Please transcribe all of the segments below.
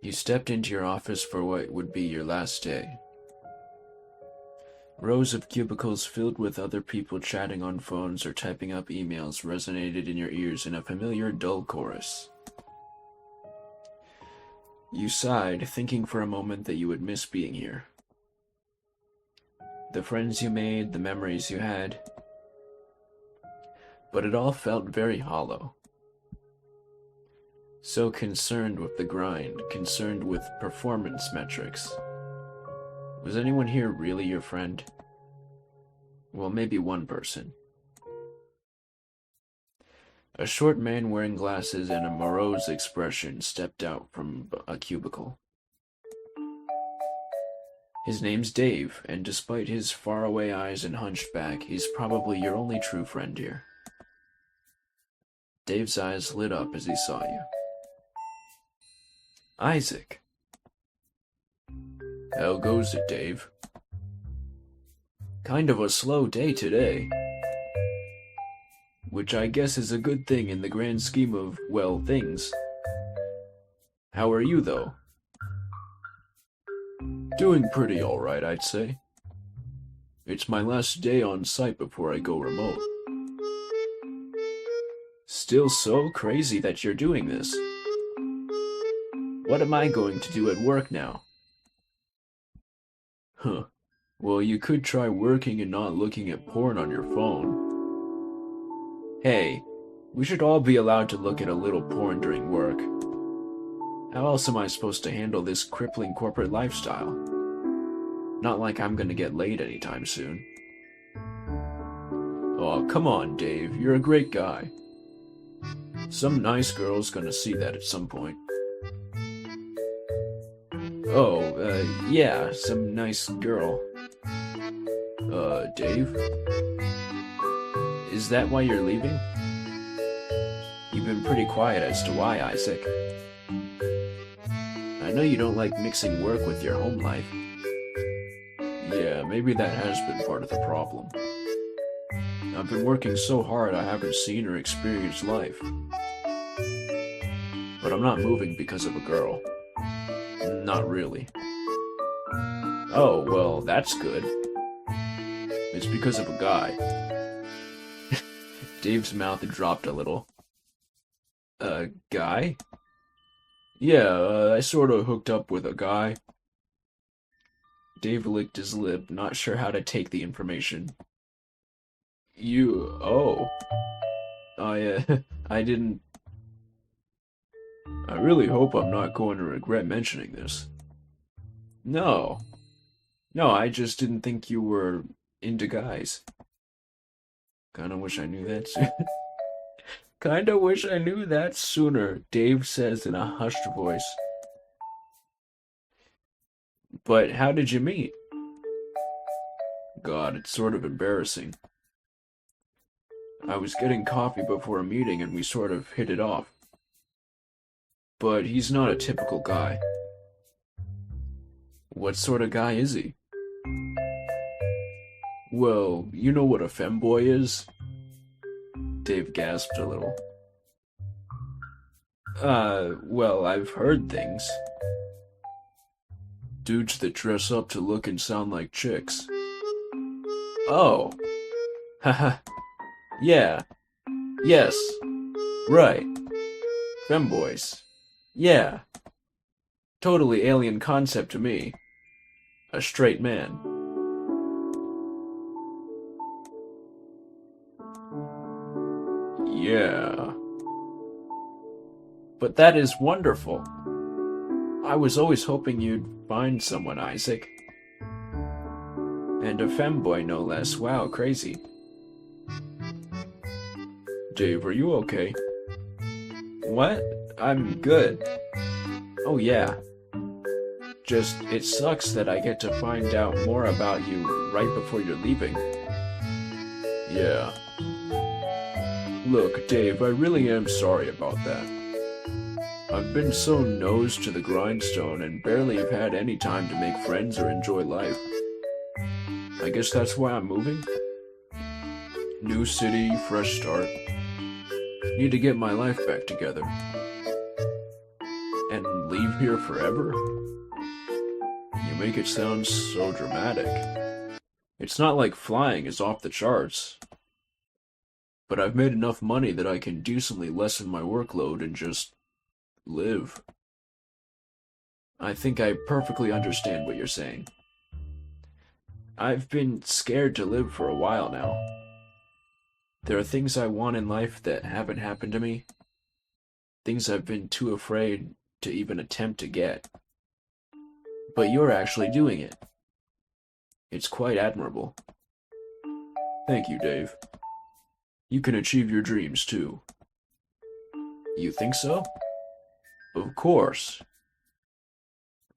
You stepped into your office for what would be your last day. Rows of cubicles filled with other people chatting on phones or typing up emails resonated in your ears in a familiar, dull chorus. You sighed, thinking for a moment that you would miss being here. The friends you made, the memories you had. But it all felt very hollow. So concerned with the grind, concerned with performance metrics. Was anyone here really your friend? Well, maybe one person. A short man wearing glasses and a morose expression stepped out from a cubicle. His name's Dave, and despite his faraway eyes and hunched back, he's probably your only true friend here. Dave's eyes lit up as he saw you. Isaac. How goes it, Dave? Kind of a slow day today. Which I guess is a good thing in the grand scheme of, well, things. How are you, though? Doing pretty alright, I'd say. It's my last day on site before I go remote. Still so crazy that you're doing this. What am I going to do at work now? Huh. Well, you could try working and not looking at porn on your phone. Hey, we should all be allowed to look at a little porn during work. How else am I supposed to handle this crippling corporate lifestyle? Not like I'm gonna get laid anytime soon. Oh, come on, Dave. You're a great guy. Some nice girl's gonna see that at some point. Oh, yeah, some nice girl. Dave? Is that why you're leaving? You've been pretty quiet as to why, Isaac. I know you don't like mixing work with your home life. Yeah, maybe that has been part of the problem. I've been working so hard I haven't seen or experienced life. But I'm not moving because of a girl. Not really. Oh, well, that's good. It's because of a guy. Dave's mouth dropped a little. A guy? Yeah, I sorta hooked up with a guy. Dave licked his lip, not sure how to take the information. Oh. I didn't... I really hope I'm not going to regret mentioning this. No. No, I just didn't think you were into guys. Kinda wish I knew that sooner. Kinda wish I knew that sooner, Dave says in a hushed voice. But how did you meet? God, it's sort of embarrassing. I was getting coffee before a meeting and we sort of hit it off. But he's not a typical guy. What sort of guy is he? Well, you know what a femboy is? Dave gasped a little. Well, I've heard things. Dudes that dress up to look and sound like chicks. Oh. Haha. Yeah. Yes. Right. Femboys. Yeah. Totally alien concept to me. A straight man. Yeah. But that is wonderful. I was always hoping you'd find someone, Isaac. And a femboy, no less. Wow, crazy. Dave, are you okay? What? I'm good. Oh yeah. Just, it sucks that I get to find out more about you right before you're leaving. Yeah. Look, Dave, I really am sorry about that. I've been so nose to the grindstone and barely have had any time to make friends or enjoy life. I guess that's why I'm moving. New city, fresh start. Need to get my life back together. And leave here forever? You make it sound so dramatic. It's not like flying is off the charts. But I've made enough money that I can decently lessen my workload and just live. I think I perfectly understand what you're saying. I've been scared to live for a while now. There are things I want in life that haven't happened to me. Things I've been too afraid to even attempt to get. But you're actually doing it. It's quite admirable. Thank you, Dave. You can achieve your dreams, too. You think so? Of course.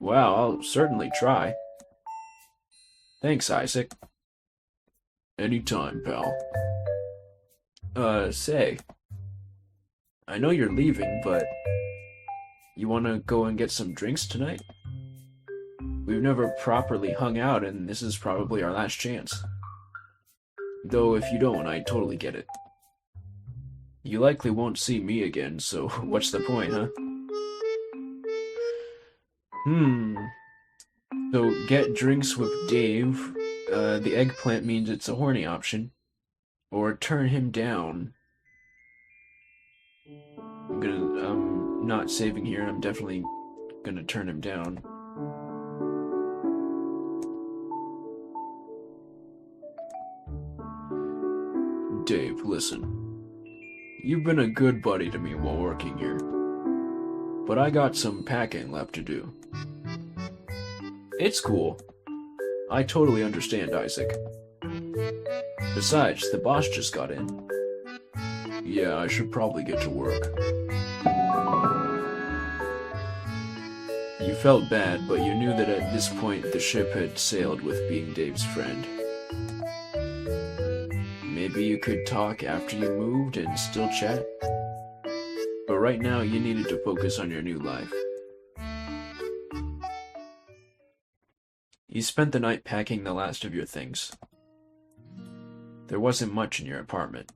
Well, I'll certainly try. Thanks, Isaac. Anytime, pal. Say. I know you're leaving, but you wanna go and get some drinks tonight? We've never properly hung out, and this is probably our last chance. Though if you don't, I totally get it. You likely won't see me again, so what's the point, huh? So get drinks with Dave. The eggplant means it's a horny option. Or turn him down. I'm not saving here. I'm definitely gonna turn him down. Dave, listen. You've been a good buddy to me while working here. But I got some packing left to do. It's cool. I totally understand, Isaac. Besides, the boss just got in. Yeah, I should probably get to work. You felt bad, but you knew that at this point the ship had sailed with being Dave's friend. Maybe you could talk after you moved and still chat? But right now you needed to focus on your new life. You spent the night packing the last of your things. There wasn't much in your apartment.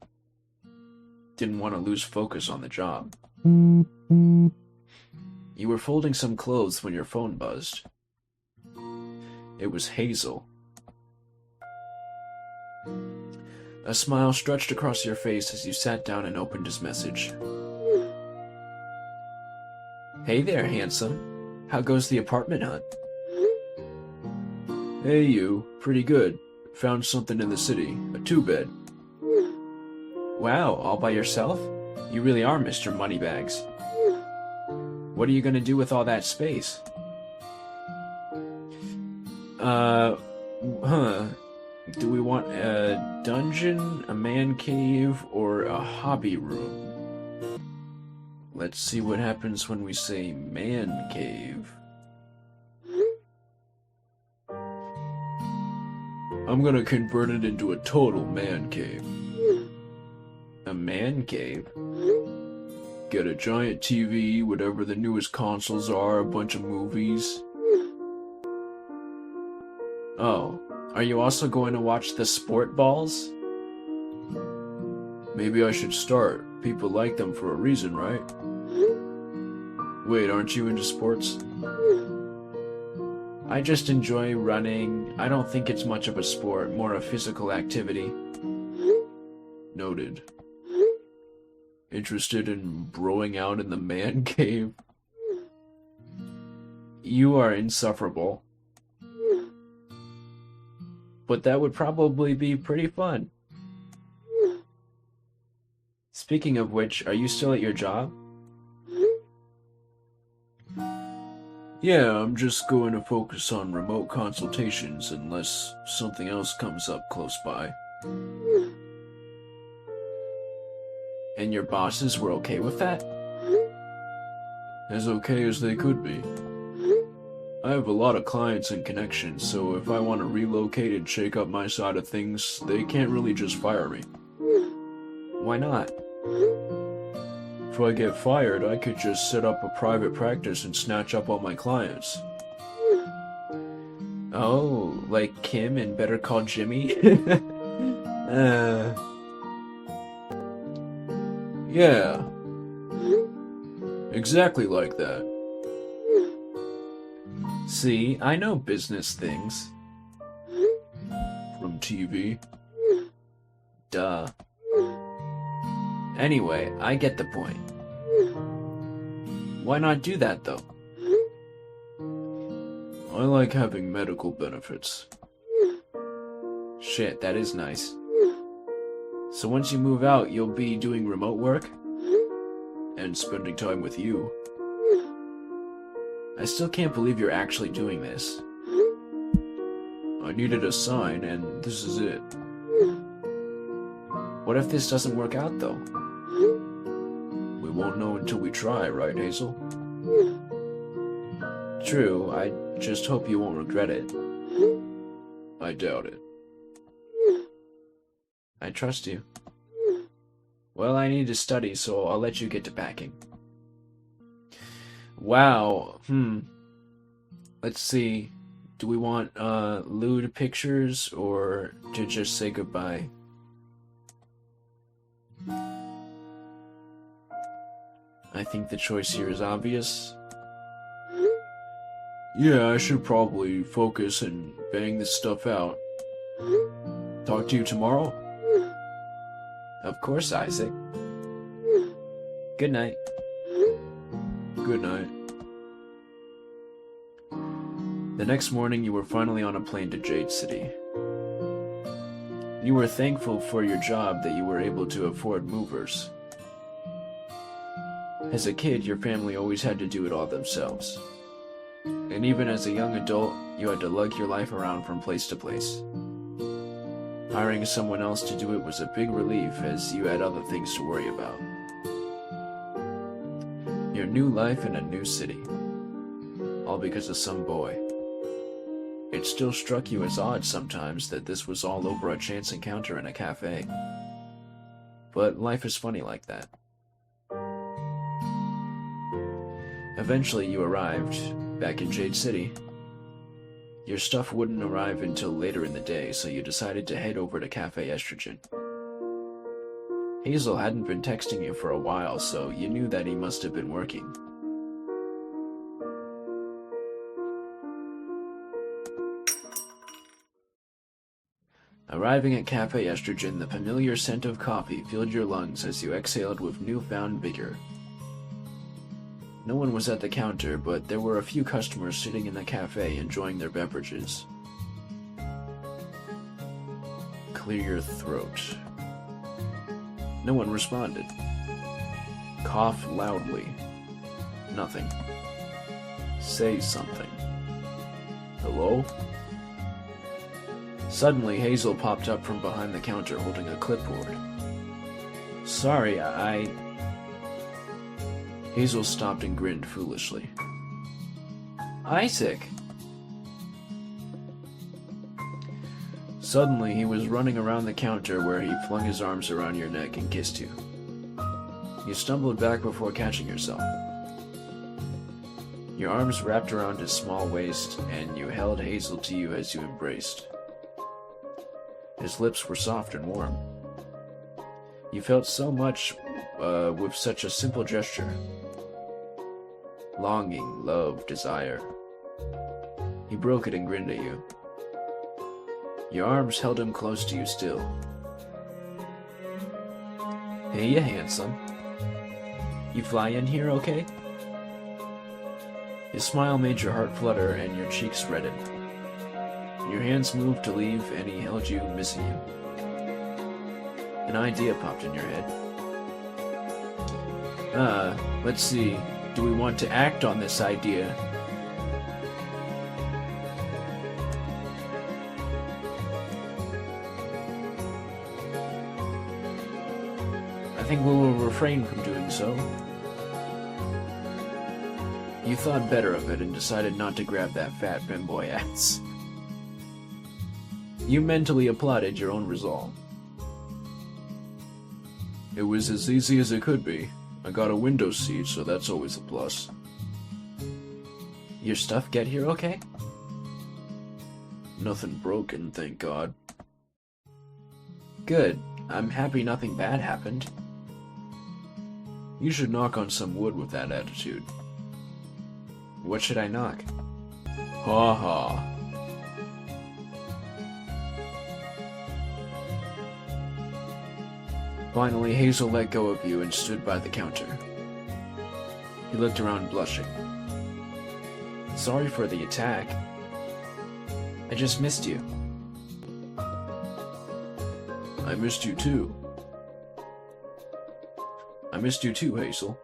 Didn't want to lose focus on the job. You were folding some clothes when your phone buzzed. It was Hazel. A smile stretched across your face as you sat down and opened his message. Hey there, handsome. How goes the apartment hunt? Hey you, pretty good. Found something in the city, a 2-bed. Wow, all by yourself? You really are Mr. Moneybags. What are you gonna do with all that space? Do we want a dungeon, a man cave, or a hobby room? Let's see what happens when we say man cave. I'm gonna convert it into a total man cave. A man cave? Get a giant TV, whatever the newest consoles are, a bunch of movies. Oh, are you also going to watch the sport balls? Maybe I should start. People like them for a reason, right? Wait, aren't you into sports? I just enjoy running. I don't think it's much of a sport, more a physical activity. Noted. Interested in broing out in the man cave? You are insufferable. But that would probably be pretty fun. Speaking of which, are you still at your job? Yeah, I'm just going to focus on remote consultations unless something else comes up close by. And your bosses were okay with that? As okay as they could be. I have a lot of clients and connections, so if I want to relocate and shake up my side of things, they can't really just fire me. Why not? If I get fired, I could just set up a private practice and snatch up all my clients. Oh, like Kim in Better Call Jimmy? Yeah. Exactly like that. See, I know business things. From TV. Duh. Anyway, I get the point. Why not do that, though? I like having medical benefits. Shit, that is nice. So once you move out, you'll be doing remote work? And spending time with you. I still can't believe you're actually doing this. I needed a sign, and this is it. What if this doesn't work out, though? We won't know until we try, right, Hazel? True, I just hope you won't regret it. I doubt it. I trust you. Well, I need to study, so I'll let you get to packing. Wow, Let's see. Do we want, lewd pictures, or to just say goodbye? I think the choice here is obvious. Yeah, I should probably focus and bang this stuff out. Talk to you tomorrow? Of course, Isaac. Good night. Good night. The next morning, you were finally on a plane to Jade City. You were thankful for your job that you were able to afford movers. As a kid, your family always had to do it all themselves. And even as a young adult, you had to lug your life around from place to place. Hiring someone else to do it was a big relief, as you had other things to worry about. Your new life in a new city. All because of some boy. It still struck you as odd sometimes that this was all over a chance encounter in a cafe. But life is funny like that. Eventually you arrived, back in Jade City. Your stuff wouldn't arrive until later in the day, so you decided to head over to Cafe Estro. Hazel hadn't been texting you for a while, so you knew that he must have been working. Arriving at Cafe Estro, the familiar scent of coffee filled your lungs as you exhaled with newfound vigor. No one was at the counter, but there were a few customers sitting in the cafe enjoying their beverages. Clear your throat. No one responded. Cough loudly. Nothing. Say something. Hello? Suddenly, Hazel popped up from behind the counter holding a clipboard. Sorry, Hazel stopped and grinned foolishly. Isaac! Suddenly, he was running around the counter where he flung his arms around your neck and kissed you. You stumbled back before catching yourself. Your arms wrapped around his small waist, and you held Hazel to you as you embraced. His lips were soft and warm. You felt so much with such a simple gesture. Longing, love, desire. He broke it and grinned at you. Your arms held him close to you still. Hey, you handsome. You fly in here okay? His smile made your heart flutter and your cheeks redden. Your hands moved to leave, and he held you, missing you. An idea popped in your head. Let's see. Do we want to act on this idea? I think we will refrain from doing so. You thought better of it and decided not to grab that fat femboy ass. You mentally applauded your own resolve. It was as easy as it could be. I got a window seat, so that's always a plus. Your stuff get here okay? Nothing broken, thank God. Good. I'm happy nothing bad happened. You should knock on some wood with that attitude. What should I knock? Ha ha. Finally, Hazel let go of you and stood by the counter. He looked around, blushing. Sorry for the attack. I just missed you. I missed you too. I missed you too, Hazel.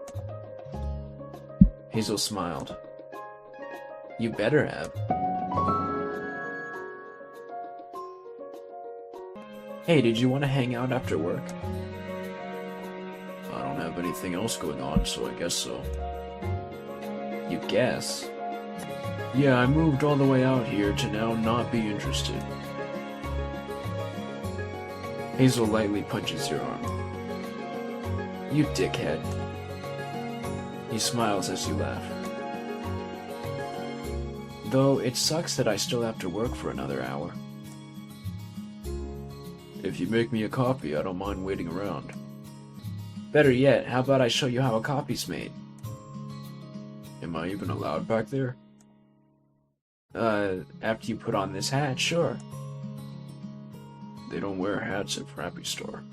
Hazel smiled. You better have. Hey, did you want to hang out after work? I don't have anything else going on, so I guess so. You guess? Yeah, I moved all the way out here to now not be interested. Hazel lightly punches your arm. You dickhead. He smiles as you laugh. Though it sucks that I still have to work for another hour. If you make me a coffee, I don't mind waiting around. Better yet, how about I show you how a coffee's made? Am I even allowed back there? After you put on this hat, sure. They don't wear hats at Frappy Store.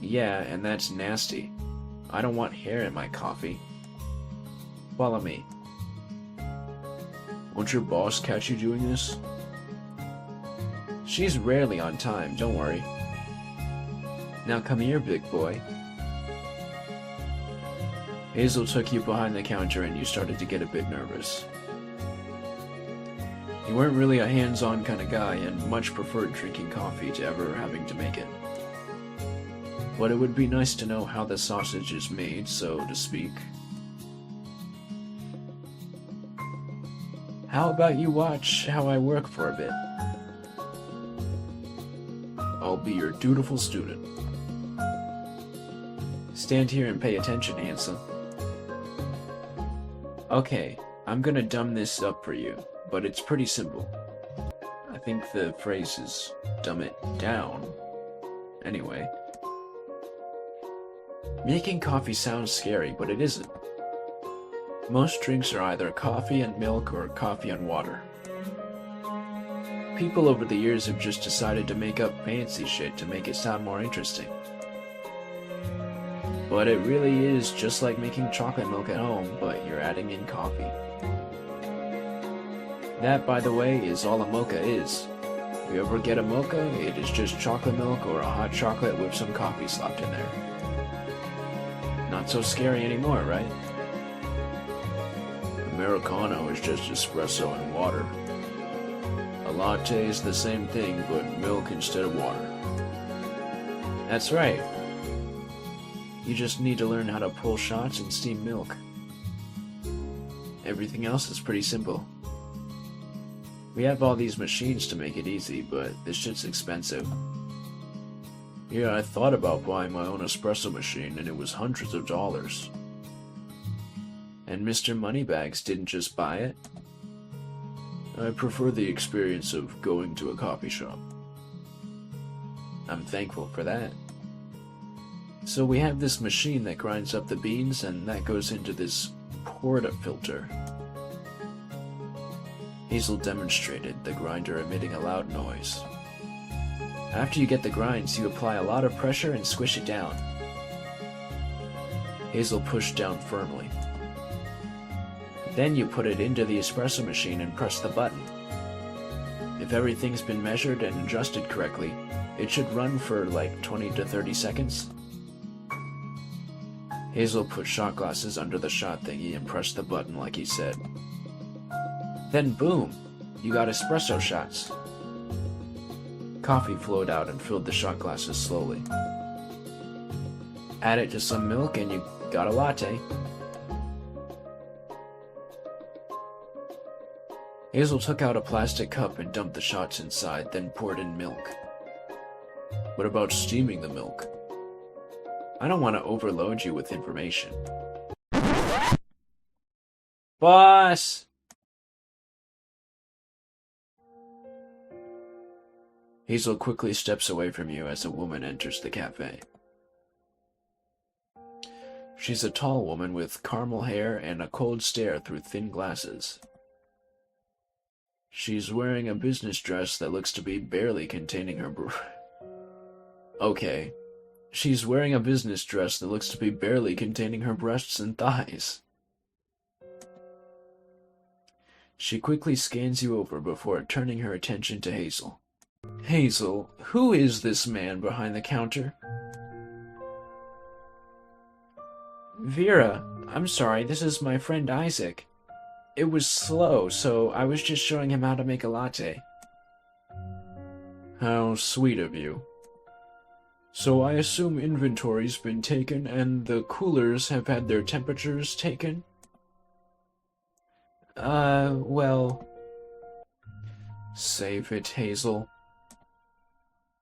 Yeah, and that's nasty. I don't want hair in my coffee. Follow me. Won't your boss catch you doing this? She's rarely on time, don't worry. Now come here, big boy. Hazel took you behind the counter and you started to get a bit nervous. You weren't really a hands-on kind of guy and much preferred drinking coffee to ever having to make it. But it would be nice to know how the sausage is made, so to speak. How about you watch how I work for a bit? I'll be your dutiful student. Stand here and pay attention, handsome. Okay, I'm gonna dumb this up for you, but it's pretty simple. I think the phrase is dumb it down. Anyway. Making coffee sounds scary, but it isn't. Most drinks are either coffee and milk or coffee and water. People over the years have just decided to make up fancy shit to make it sound more interesting. But it really is just like making chocolate milk at home, but you're adding in coffee. That, by the way, is all a mocha is. If you ever get a mocha, it is just chocolate milk or a hot chocolate with some coffee slopped in there. Not so scary anymore, right? Americano is just espresso and water. A latte is the same thing, but milk instead of water. That's right. You just need to learn how to pull shots and steam milk. Everything else is pretty simple. We have all these machines to make it easy, but this shit's expensive. Yeah, I thought about buying my own espresso machine, and it was hundreds of dollars. And Mr. Moneybags didn't just buy it. I prefer the experience of going to a coffee shop. I'm thankful for that. So we have this machine that grinds up the beans, and that goes into this portafilter. Hazel demonstrated, the grinder emitting a loud noise. After you get the grinds, you apply a lot of pressure and squish it down. Hazel pushed down firmly. Then you put it into the espresso machine and press the button. If everything's been measured and adjusted correctly, it should run for like 20 to 30 seconds. Hazel put shot glasses under the shot thingy and pressed the button like he said. Then boom, you got espresso shots. Coffee flowed out and filled the shot glasses slowly. Add it to some milk and you got a latte. Hazel took out a plastic cup and dumped the shots inside, then poured in milk. What about steaming the milk? I don't want to overload you with information. Boss! Hazel quickly steps away from you as a woman enters the cafe. She's a tall woman with caramel hair and a cold stare through thin glasses. She's wearing a business dress that looks to be barely containing her Okay. She's wearing a business dress that looks to be barely containing her breasts and thighs. She quickly scans you over before turning her attention to Hazel. Hazel, who is this man behind the counter? Vera, I'm sorry, this is my friend Isaac. It was slow, so I was just showing him how to make a latte. How sweet of you. So I assume inventory's been taken and the coolers have had their temperatures taken? Well... Save it, Hazel.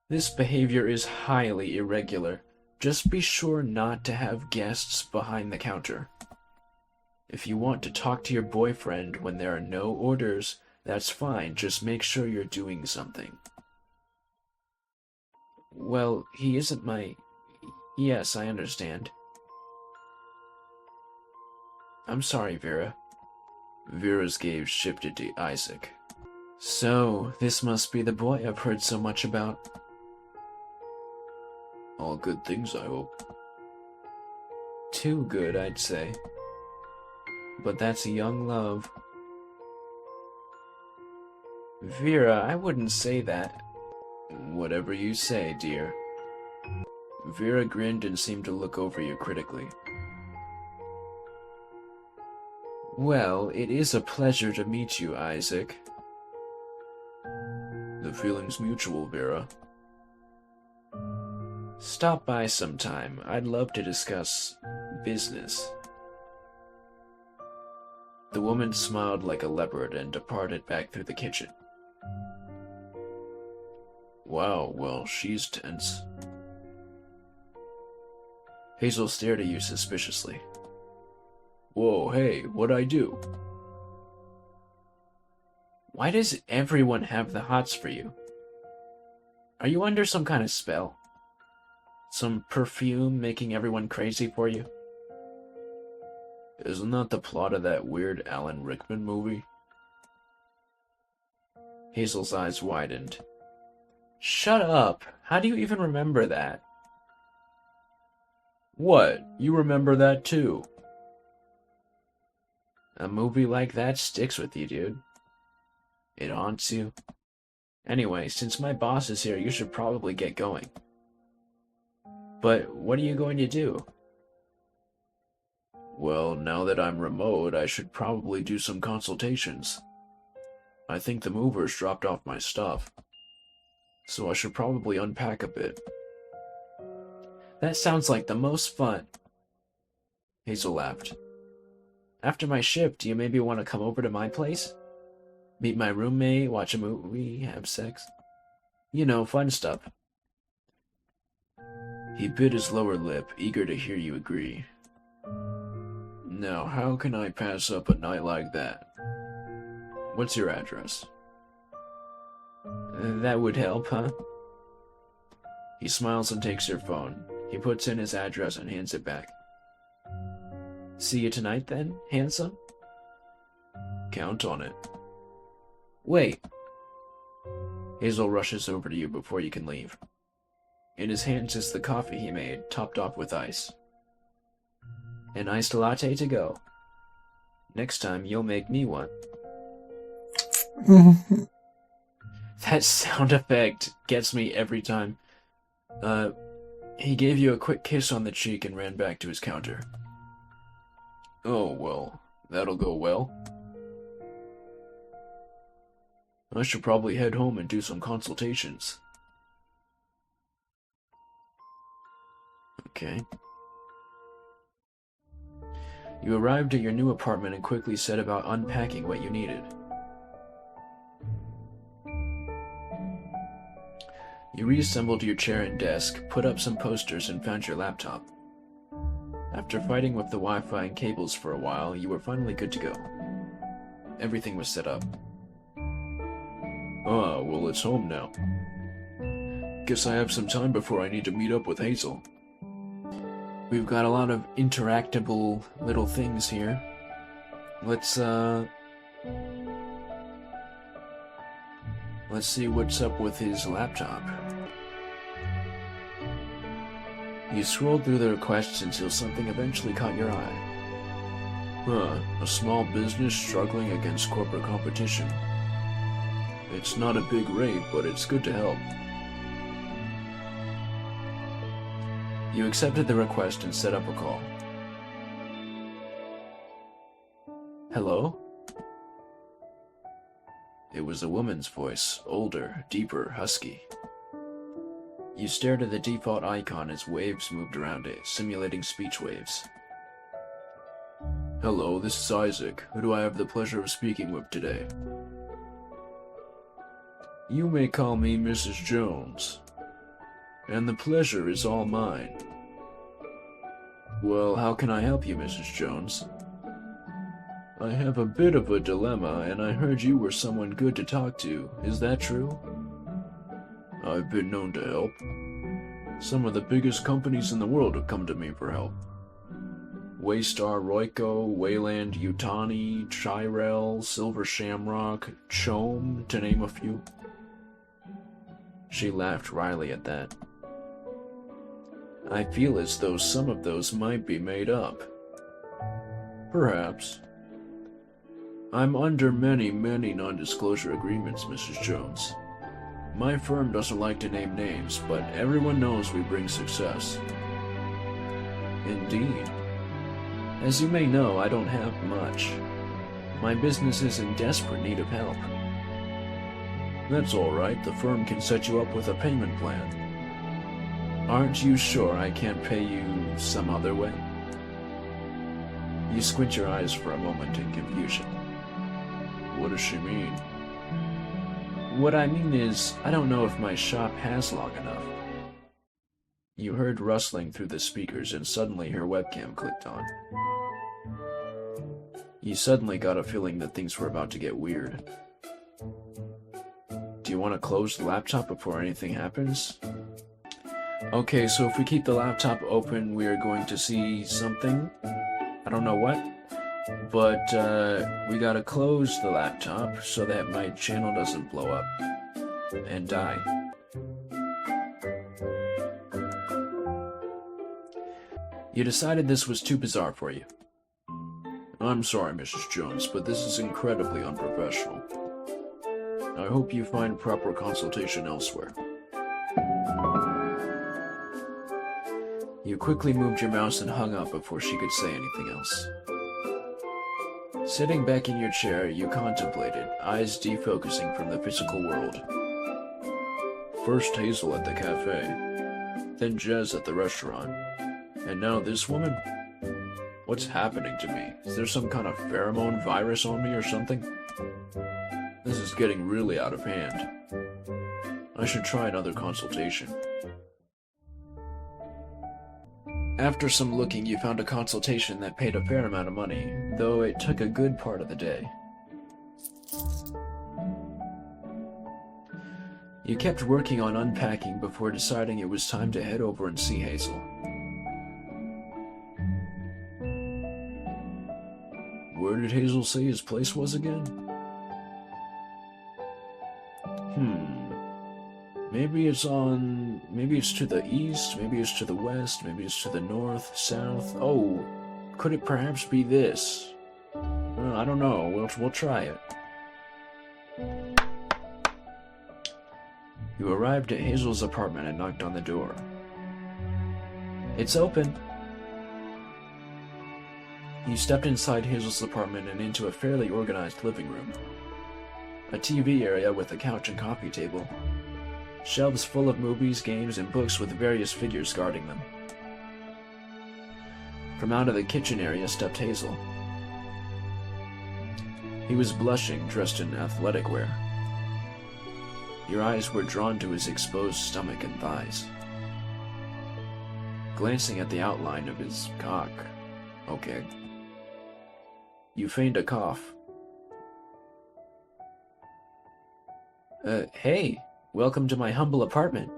This behavior is highly irregular. Just be sure not to have guests behind the counter. If you want to talk to your boyfriend when there are no orders, that's fine. Just make sure you're doing something. Well, he isn't my... Yes, I understand. I'm sorry, Vera. Vera's gaze shifted to Isaac. So, this must be the boy I've heard so much about. All good things, I hope. Too good, I'd say. But that's a young love. Vera, I wouldn't say that. Whatever you say, dear. Vera grinned and seemed to look over you critically. Well, it is a pleasure to meet you, Isaac. The feeling's mutual, Vera. Stop by sometime. I'd love to discuss business. The woman smiled like a leopard and departed back through the kitchen. Wow, well, she's tense. Hazel stared at you suspiciously. Whoa, hey, what'd I do? Why does everyone have the hots for you? Are you under some kind of spell? Some perfume making everyone crazy for you? Isn't that the plot of that weird Alan Rickman movie? Hazel's eyes widened. Shut up! How do you even remember that? What? You remember that too? A movie like that sticks with you, dude. It haunts you. Anyway, since my boss is here, you should probably get going. But what are you going to do? Well, now that I'm remote, I should probably do some consultations. I think the movers dropped off my stuff, so I should probably unpack a bit. That sounds like the most fun. Hazel laughed. After my shift, do you maybe want to come over to my place? Meet my roommate, watch a movie, have sex? You know, fun stuff. He bit his lower lip, eager to hear you agree. Now, how can I pass up a night like that? What's your address? That would help, huh? He smiles and takes your phone. He puts in his address and hands it back. See you tonight then, handsome? Count on it. Wait. Hazel rushes over to you before you can leave. In his hands is the coffee he made, topped off with ice. An iced latte to go. Next time, you'll make me one. That sound effect gets me every time. He gave you a quick kiss on the cheek and ran back to his counter. Oh, well, that'll go well. I should probably head home and do some consultations. Okay. You arrived at your new apartment and quickly set about unpacking what you needed. You reassembled your chair and desk, put up some posters, and found your laptop. After fighting with the Wi-Fi and cables for a while, you were finally good to go. Everything was set up. Ah, well, it's home now. Guess I have some time before I need to meet up with Hazel. We've got a lot of interactable little things here. Let's, Let's see what's up with his laptop. You scrolled through the requests until something eventually caught your eye. A small business struggling against corporate competition. It's not a big rate, but it's good to help. You accepted the request and set up a call. Hello? It was a woman's voice, older, deeper, husky. You stared at the default icon as waves moved around it, simulating speech waves. Hello, this is Isaac. Who do I have the pleasure of speaking with today? You may call me Mrs. Jones. And the pleasure is all mine. Well, how can I help you, Mrs. Jones? I have a bit of a dilemma, and I heard you were someone good to talk to. Is that true? I've been known to help. Some of the biggest companies in the world have come to me for help. Waystar Royco, Wayland Yutani, Chirel, Silver Shamrock, Chome, to name a few. She laughed wryly at that. I feel as though some of those might be made up. Perhaps. I'm under many non-disclosure agreements, Mrs. Jones. My firm doesn't like to name names, but everyone knows we bring success. Indeed. As you may know, I don't have much. My business is in desperate need of help. That's all right. The firm can set you up with a payment plan. Aren't you sure I can't pay you some other way? You squint your eyes for a moment in confusion. What does she mean? What I mean is, I don't know if my shop has long enough. You heard rustling through the speakers and suddenly her webcam clicked on. You suddenly got a feeling that things were about to get weird. Do you want to close the laptop before anything happens? Okay, so if we keep the laptop open, we are going to see something. I don't know what. But, we gotta close the laptop so that my channel doesn't blow up and die. You decided this was too bizarre for you. I'm sorry, Mrs. Jones, but this is incredibly unprofessional. I hope you find proper consultation elsewhere. You quickly moved your mouse and hung up before she could say anything else. Sitting back in your chair, you contemplated, eyes defocusing from the physical world. First Hazel at the cafe, then Jez at the restaurant, and now this woman? What's happening to me? Is there some kind of pheromone virus on me or something? This is getting really out of hand. I should try another consultation. After some looking, you found a consultation that paid a fair amount of money, though it took a good part of the day. You kept working on unpacking before deciding it was time to head over and see Hazel. Where did Hazel say his place was again? Maybe it's to the east, maybe it's to the west, maybe it's to the north, south. Oh, could it perhaps be this? I don't know, we'll try it. You arrived at Hazel's apartment and knocked on the door. It's open. You stepped inside Hazel's apartment and into a fairly organized living room. A TV area with a couch and coffee table. Shelves full of movies, games, and books with various figures guarding them. From out of the kitchen area stepped Hazel. He was blushing, dressed in athletic wear. Your eyes were drawn to his exposed stomach and thighs. Glancing at the outline of his cock. Okay. You feigned a cough. Hey! Welcome to my humble apartment.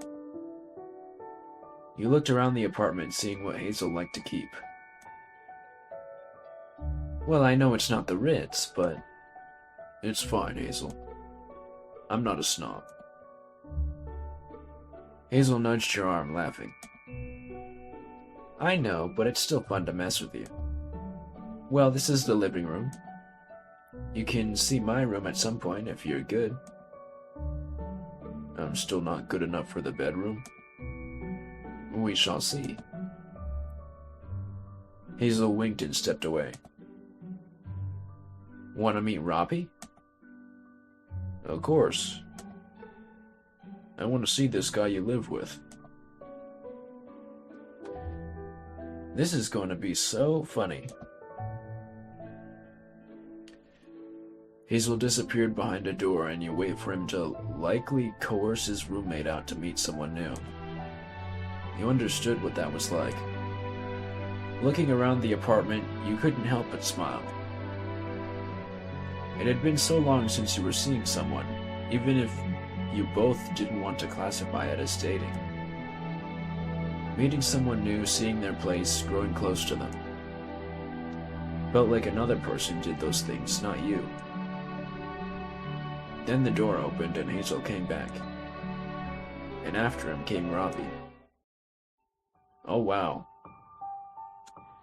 You looked around the apartment, seeing what Hazel liked to keep. Well, I know it's not the Ritz, but... It's fine, Hazel. I'm not a snob. Hazel nudged your arm, laughing. I know, but it's still fun to mess with you. Well, this is the living room. You can see my room at some point if you're good. I'm still not good enough for the bedroom. We shall see. Hazel winked and stepped away. Want to meet Robbie? Of course. I want to see this guy you live with. This is going to be so funny. Hazel disappeared behind a door, and you wait for him to likely coerce his roommate out to meet someone new. You understood what that was like. Looking around the apartment, you couldn't help but smile. It had been so long since you were seeing someone, even if you both didn't want to classify it as dating. Meeting someone new, seeing their place, growing close to them. Felt like another person did those things, not you. Then the door opened and Hazel came back. And after him came Robbie. Oh wow.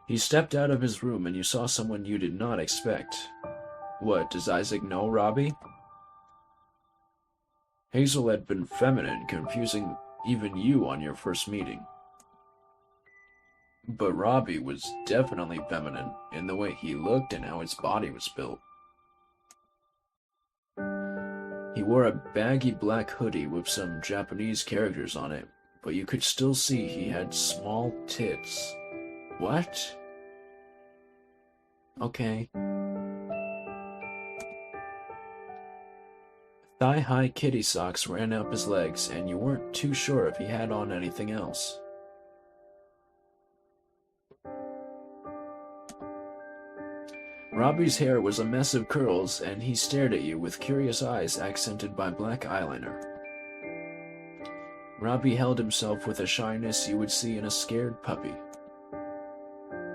He stepped out of his room and you saw someone you did not expect. What, does Isaac know Robbie? Hazel had been feminine, confusing even you on your first meeting. But Robbie was definitely feminine in the way he looked and how his body was built. He wore a baggy black hoodie with some Japanese characters on it, but you could still see he had small tits. What? Okay. Thigh-high kitty socks ran up his legs, and you weren't too sure if he had on anything else. Robbie's hair was a mess of curls, and he stared at you with curious eyes accented by black eyeliner. Robbie held himself with a shyness you would see in a scared puppy,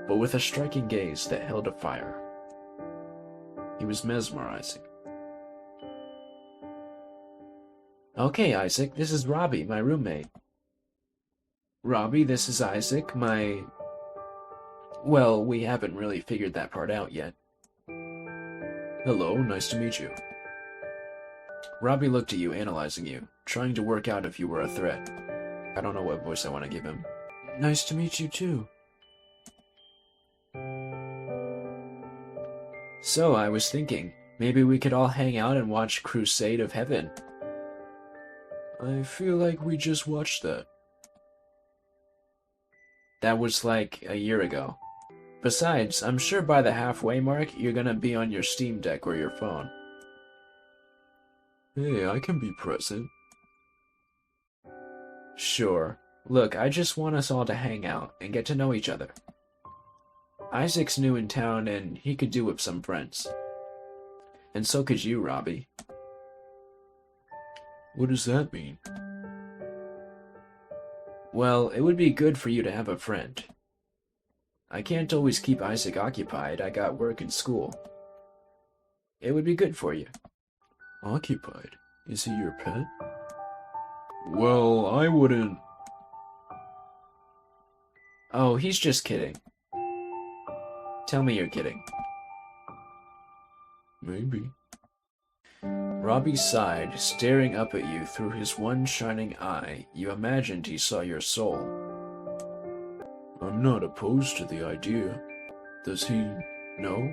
but with a striking gaze that held a fire. He was mesmerizing. Okay, Isaac, this is Robbie, my roommate. Robbie, this is Isaac, my... Well, we haven't really figured that part out yet. Hello, nice to meet you. Robbie looked at you, analyzing you, trying to work out if you were a threat. I don't know what voice I want to give him. Nice to meet you, too. So, I was thinking, maybe we could all hang out and watch Crusade of Heaven. I feel like we just watched that. That was like a year ago. Besides, I'm sure by the halfway mark, you're gonna be on your Steam Deck or your phone. Hey, I can be present. Sure. Look, I just want us all to hang out and get to know each other. Isaac's new in town and he could do with some friends. And so could you, Robbie. What does that mean? Well, it would be good for you to have a friend. I can't always keep Isaac occupied. I got work and school. It would be good for you. Occupied? Is he your pet? Well, I wouldn't... Oh, he's just kidding. Tell me you're kidding. Maybe. Robbie sighed, staring up at you through his one shining eye. You imagined he saw your soul. I'm not opposed to the idea. Does he know?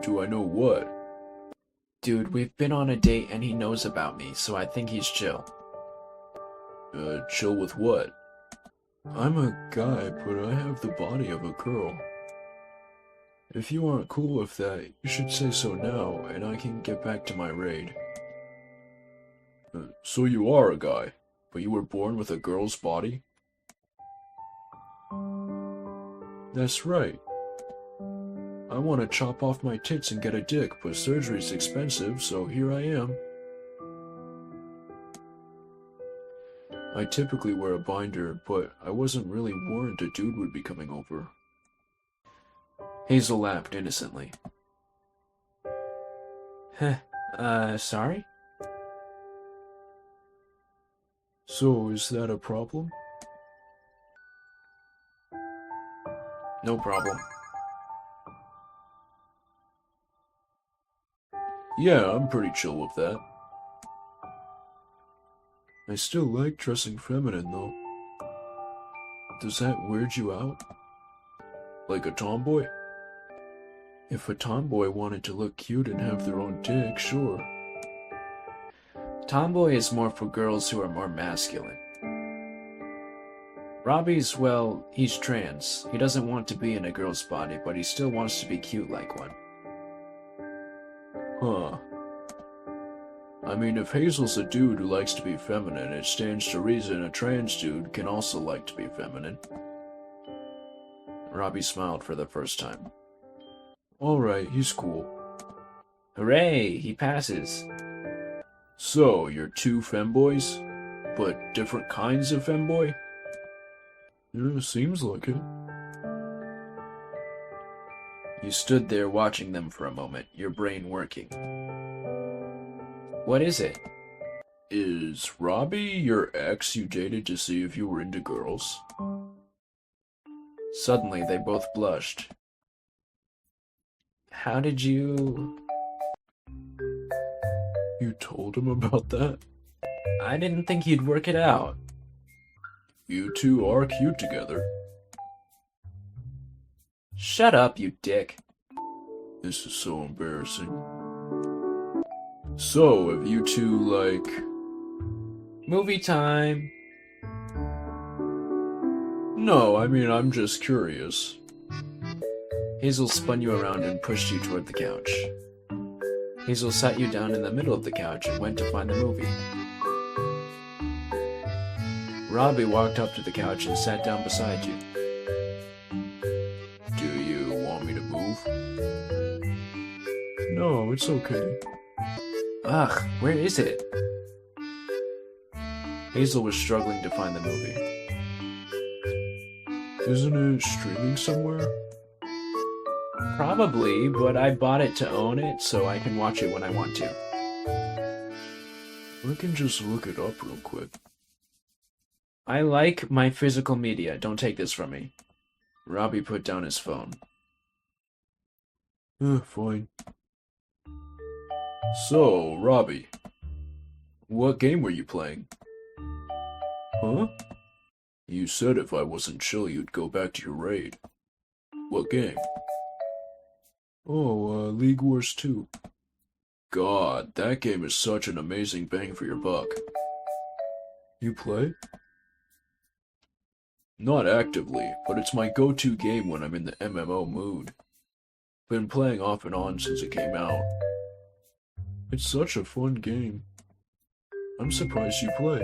Do I know what? Dude, we've been on a date and he knows about me, so I think he's chill. Chill with what? I'm a guy, but I have the body of a girl. If you aren't cool with that, you should say so now, and I can get back to my raid. So you are a guy, but you were born with a girl's body? That's right. I want to chop off my tits and get a dick, but surgery's expensive, so here I am. I typically wear a binder, but I wasn't really warned a dude would be coming over. Hazel laughed innocently. Sorry? So, is that a problem? No problem. Yeah, I'm pretty chill with that. I still like dressing feminine, though. Does that weird you out? Like a tomboy? If a tomboy wanted to look cute and have their own dick, sure. Tomboy is more for girls who are more masculine. Robbie's, well, he's trans. He doesn't want to be in a girl's body, but he still wants to be cute like one. Huh. I mean, if Hazel's a dude who likes to be feminine, it stands to reason a trans dude can also like to be feminine. Robbie smiled for the first time. Alright, he's cool. Hooray, he passes. So, you're two femboys? But different kinds of femboy? Yeah, seems like it. You stood there watching them for a moment, your brain working. What is it? Is Robbie your ex you dated to see if you were into girls? Suddenly, they both blushed. How did you... You told him about that? I didn't think you'd work it out. You two are cute together. Shut up, you dick. This is so embarrassing. So, have you two, like... Movie time. No, I mean, I'm just curious. Hazel spun you around and pushed you toward the couch. Hazel sat you down in the middle of the couch and went to find the movie. Robbie walked up to the couch and sat down beside you. Do you want me to move? No, it's okay. Ugh, where is it? Hazel was struggling to find the movie. Isn't it streaming somewhere? Probably, but I bought it to own it, so I can watch it when I want to. I can just look it up real quick. I like my physical media, don't take this from me. Robbie put down his phone. Fine. So, Robbie, what game were you playing? Huh? You said if I wasn't chill, you'd go back to your raid. What game? Oh, League Wars 2. God, that game is such an amazing bang for your buck. You play? Not actively, but it's my go-to game when I'm in the MMO mood. Been playing off and on since it came out. It's such a fun game. I'm surprised you play.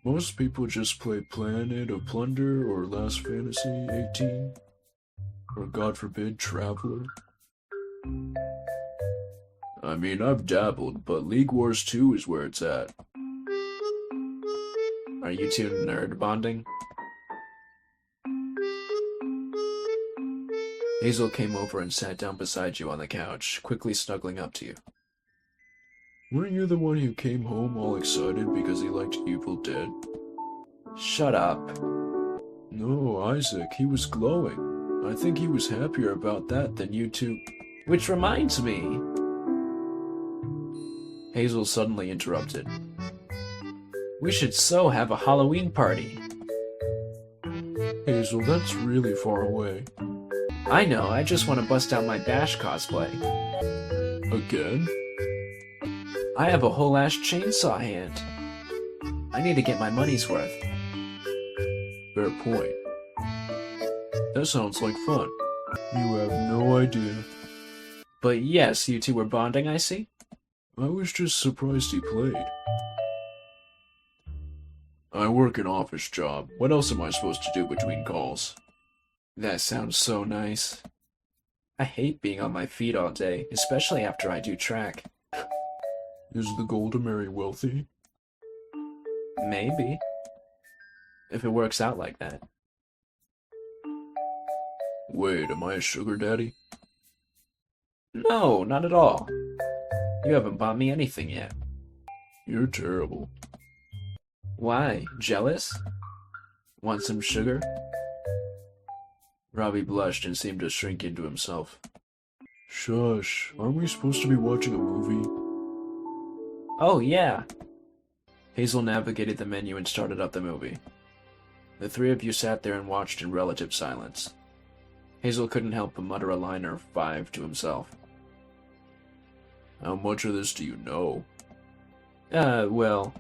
Most people just play Planet of Plunder or Last Fantasy 18. Or God forbid, Traveler. I mean, I've dabbled, but League Wars 2 is where it's at. Are you two nerd bonding? Hazel came over and sat down beside you on the couch, quickly snuggling up to you. Weren't you the one who came home all excited because he liked Evil Dead? Shut up. No, Isaac, he was glowing. I think he was happier about that than you two. Which reminds me... Hazel suddenly interrupted. We should so have a Halloween party. Hazel, that's really far away. I know, I just want to bust out my Bash cosplay. Again? I have a whole ass chainsaw hand. I need to get my money's worth. Fair point. That sounds like fun. You have no idea. But yes, you two were bonding, I see? I was just surprised he played. I work an office job. What else am I supposed to do between calls? That sounds so nice. I hate being on my feet all day, especially after I do track. Is the goal to marry wealthy? Maybe. If it works out like that. Wait, am I a sugar daddy? No, not at all. You haven't bought me anything yet. You're terrible. Why? Jealous? Want some sugar? Robbie blushed and seemed to shrink into himself. Shush, aren't we supposed to be watching a movie? Oh, yeah. Hazel navigated the menu and started up the movie. The three of you sat there and watched in relative silence. Hazel couldn't help but mutter a line or five to himself. How much of this do you know? Well...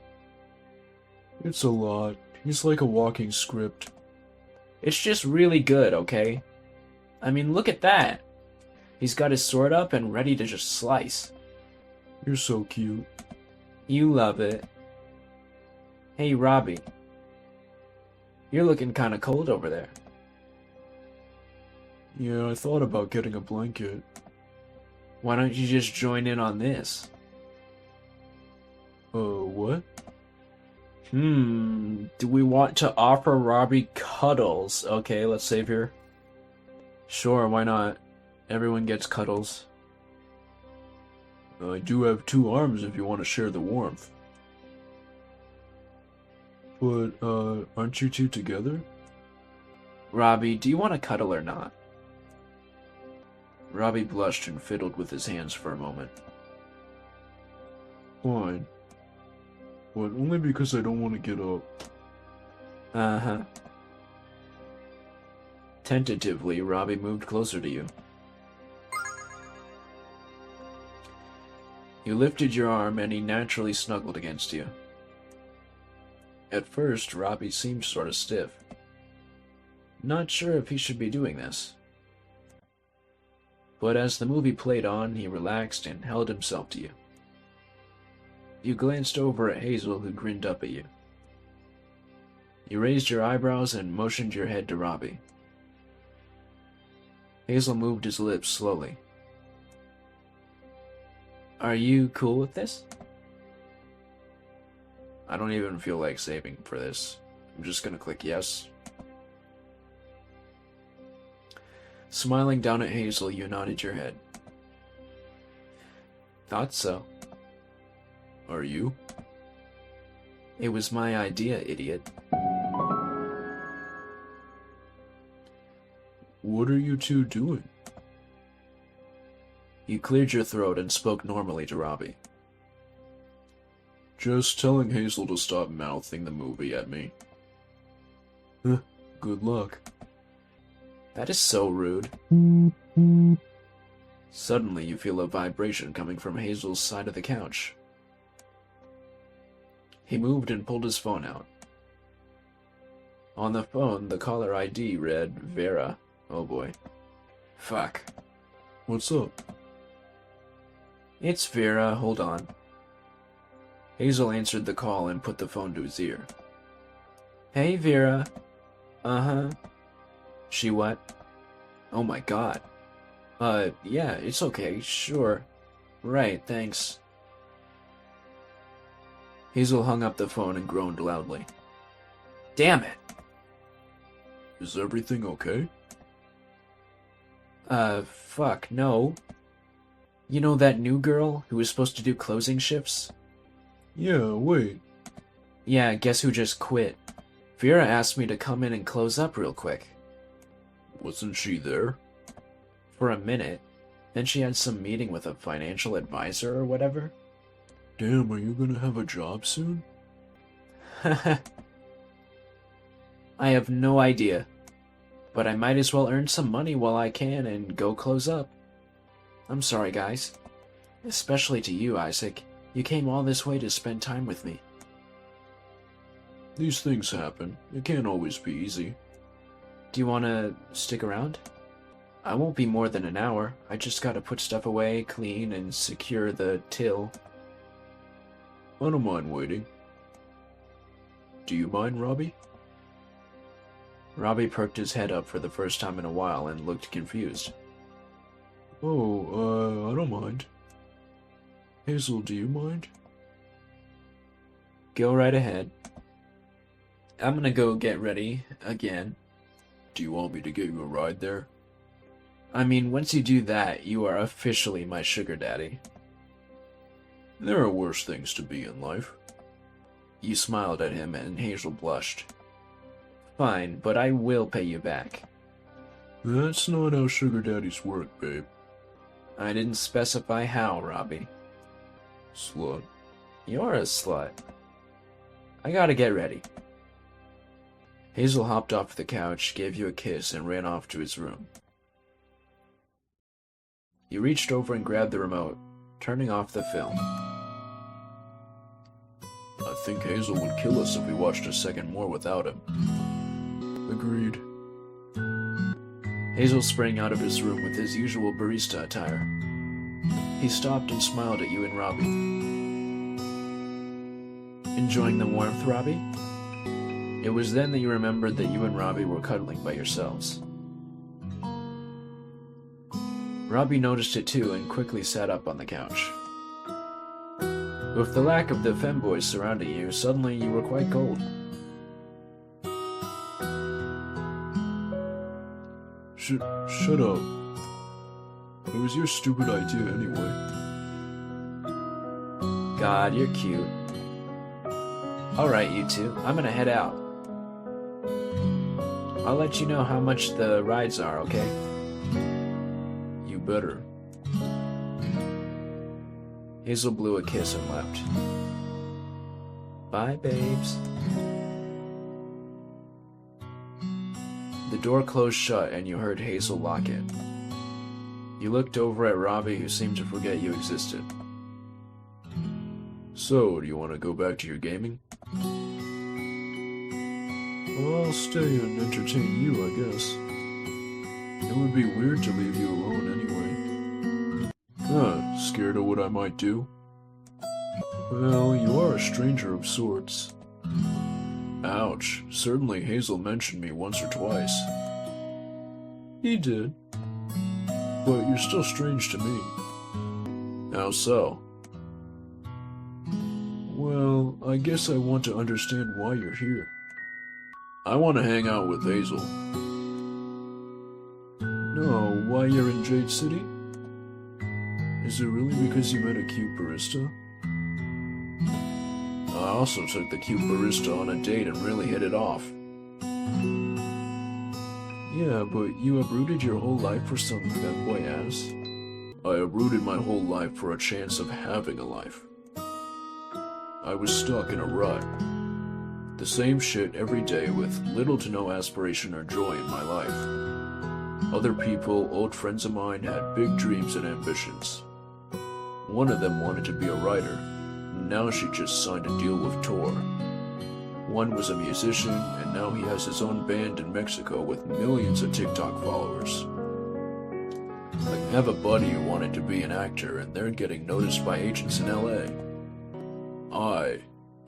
It's a lot. He's like a walking script. It's just really good, okay? I mean, look at that! He's got his sword up and ready to just slice. You're so cute. You love it. Hey, Robbie. You're looking kinda cold over there. Yeah, I thought about getting a blanket. Why don't you just join in on this? What? Do we want to offer Robbie cuddles? Okay, let's save here. Sure, why not? Everyone gets cuddles. I do have 2 arms if you want to share the warmth. But, aren't you 2 together? Robbie, do you want to cuddle or not? Robbie blushed and fiddled with his hands for a moment. Fine. But only because I don't want to get up. Uh-huh. Tentatively, Robbie moved closer to you. You lifted your arm and he naturally snuggled against you. At first, Robbie seemed sort of stiff. Not sure if he should be doing this. But as the movie played on, he relaxed and held himself to you. You glanced over at Hazel, who grinned up at you. You raised your eyebrows and motioned your head to Robbie. Hazel moved his lips slowly. Are you cool with this? I don't even feel like saving for this. I'm just gonna click yes. Smiling down at Hazel, you nodded your head. Thought so. Are you? It was my idea, idiot. What are you 2 doing? You cleared your throat and spoke normally to Robbie. Just telling Hazel to stop mouthing the movie at me. Good luck. That is so rude. Suddenly you feel a vibration coming from Hazel's side of the couch. He moved and pulled his phone out. On the phone, the caller ID read Vera. Oh boy. Fuck. What's up? It's Vera, hold on. Hazel answered the call and put the phone to his ear. Hey, Vera. Uh-huh. She what? Oh my god. Yeah, it's okay, sure. Right, thanks. Hazel hung up the phone and groaned loudly. Damn it! Is everything okay? Fuck, no. You know that new girl who was supposed to do closing shifts? Yeah, wait. Yeah, guess who just quit? Vera asked me to come in and close up real quick. Wasn't she there? For a minute. Then she had some meeting with a financial advisor or whatever. Damn, are you gonna have a job soon? I have no idea. But I might as well earn some money while I can and go close up. I'm sorry, guys. Especially to you, Isaac. You came all this way to spend time with me. These things happen. It can't always be easy. Do you want to stick around? I won't be more than an hour. I just gotta put stuff away, clean, and secure the till. I don't mind waiting. Do you mind, Robbie? Robbie perked his head up for the first time in a while and looked confused. Oh, I don't mind. Hazel, do you mind? Go right ahead. I'm gonna go get ready, again. Do you want me to get you a ride there? I mean, once you do that, you are officially my sugar daddy. There are worse things to be in life. You smiled at him, and Hazel blushed. Fine, but I will pay you back. That's not how sugar daddies work, babe. I didn't specify how, Robbie. Slut. You're a slut. I gotta get ready. Hazel hopped off the couch, gave you a kiss, and ran off to his room. You reached over and grabbed the remote, turning off the film. I think Hazel would kill us if we watched a second more without him. Agreed. Hazel sprang out of his room with his usual barista attire. He stopped and smiled at you and Robbie. Enjoying the warmth, Robbie? It was then that you remembered that you and Robbie were cuddling by yourselves. Robbie noticed it too and quickly sat up on the couch. With the lack of the femboys surrounding you, suddenly you were quite cold. Shut up. It was your stupid idea anyway. God, you're cute. Alright, you two, I'm gonna head out. I'll let you know how much the rides are, okay? You better. Hazel blew a kiss and left. Bye, babes. The door closed shut and you heard Hazel lock it. You looked over at Robbie, who seemed to forget you existed. So, do you want to go back to your gaming? Well, I'll stay and entertain you, I guess. It would be weird to leave you alone anyway. Scared of what I might do? Well, you are a stranger of sorts. Ouch, certainly Hazel mentioned me once or twice. He did. But you're still strange to me. How so? Well, I guess I want to understand why you're here. I want to hang out with Hazel. No, why you're in Jade City? Is it really because you met a cute barista? I also took the cute barista on a date and really hit it off. Yeah, but you uprooted your whole life for some femboy ass? I uprooted my whole life for a chance of having a life. I was stuck in a rut. The same shit every day with little to no aspiration or joy in my life. Other people, old friends of mine, had big dreams and ambitions. One of them wanted to be a writer. Now she just signed a deal with Tor. One was a musician, and now he has his own band in Mexico with millions of TikTok followers. I have a buddy who wanted to be an actor, and they're getting noticed by agents in LA.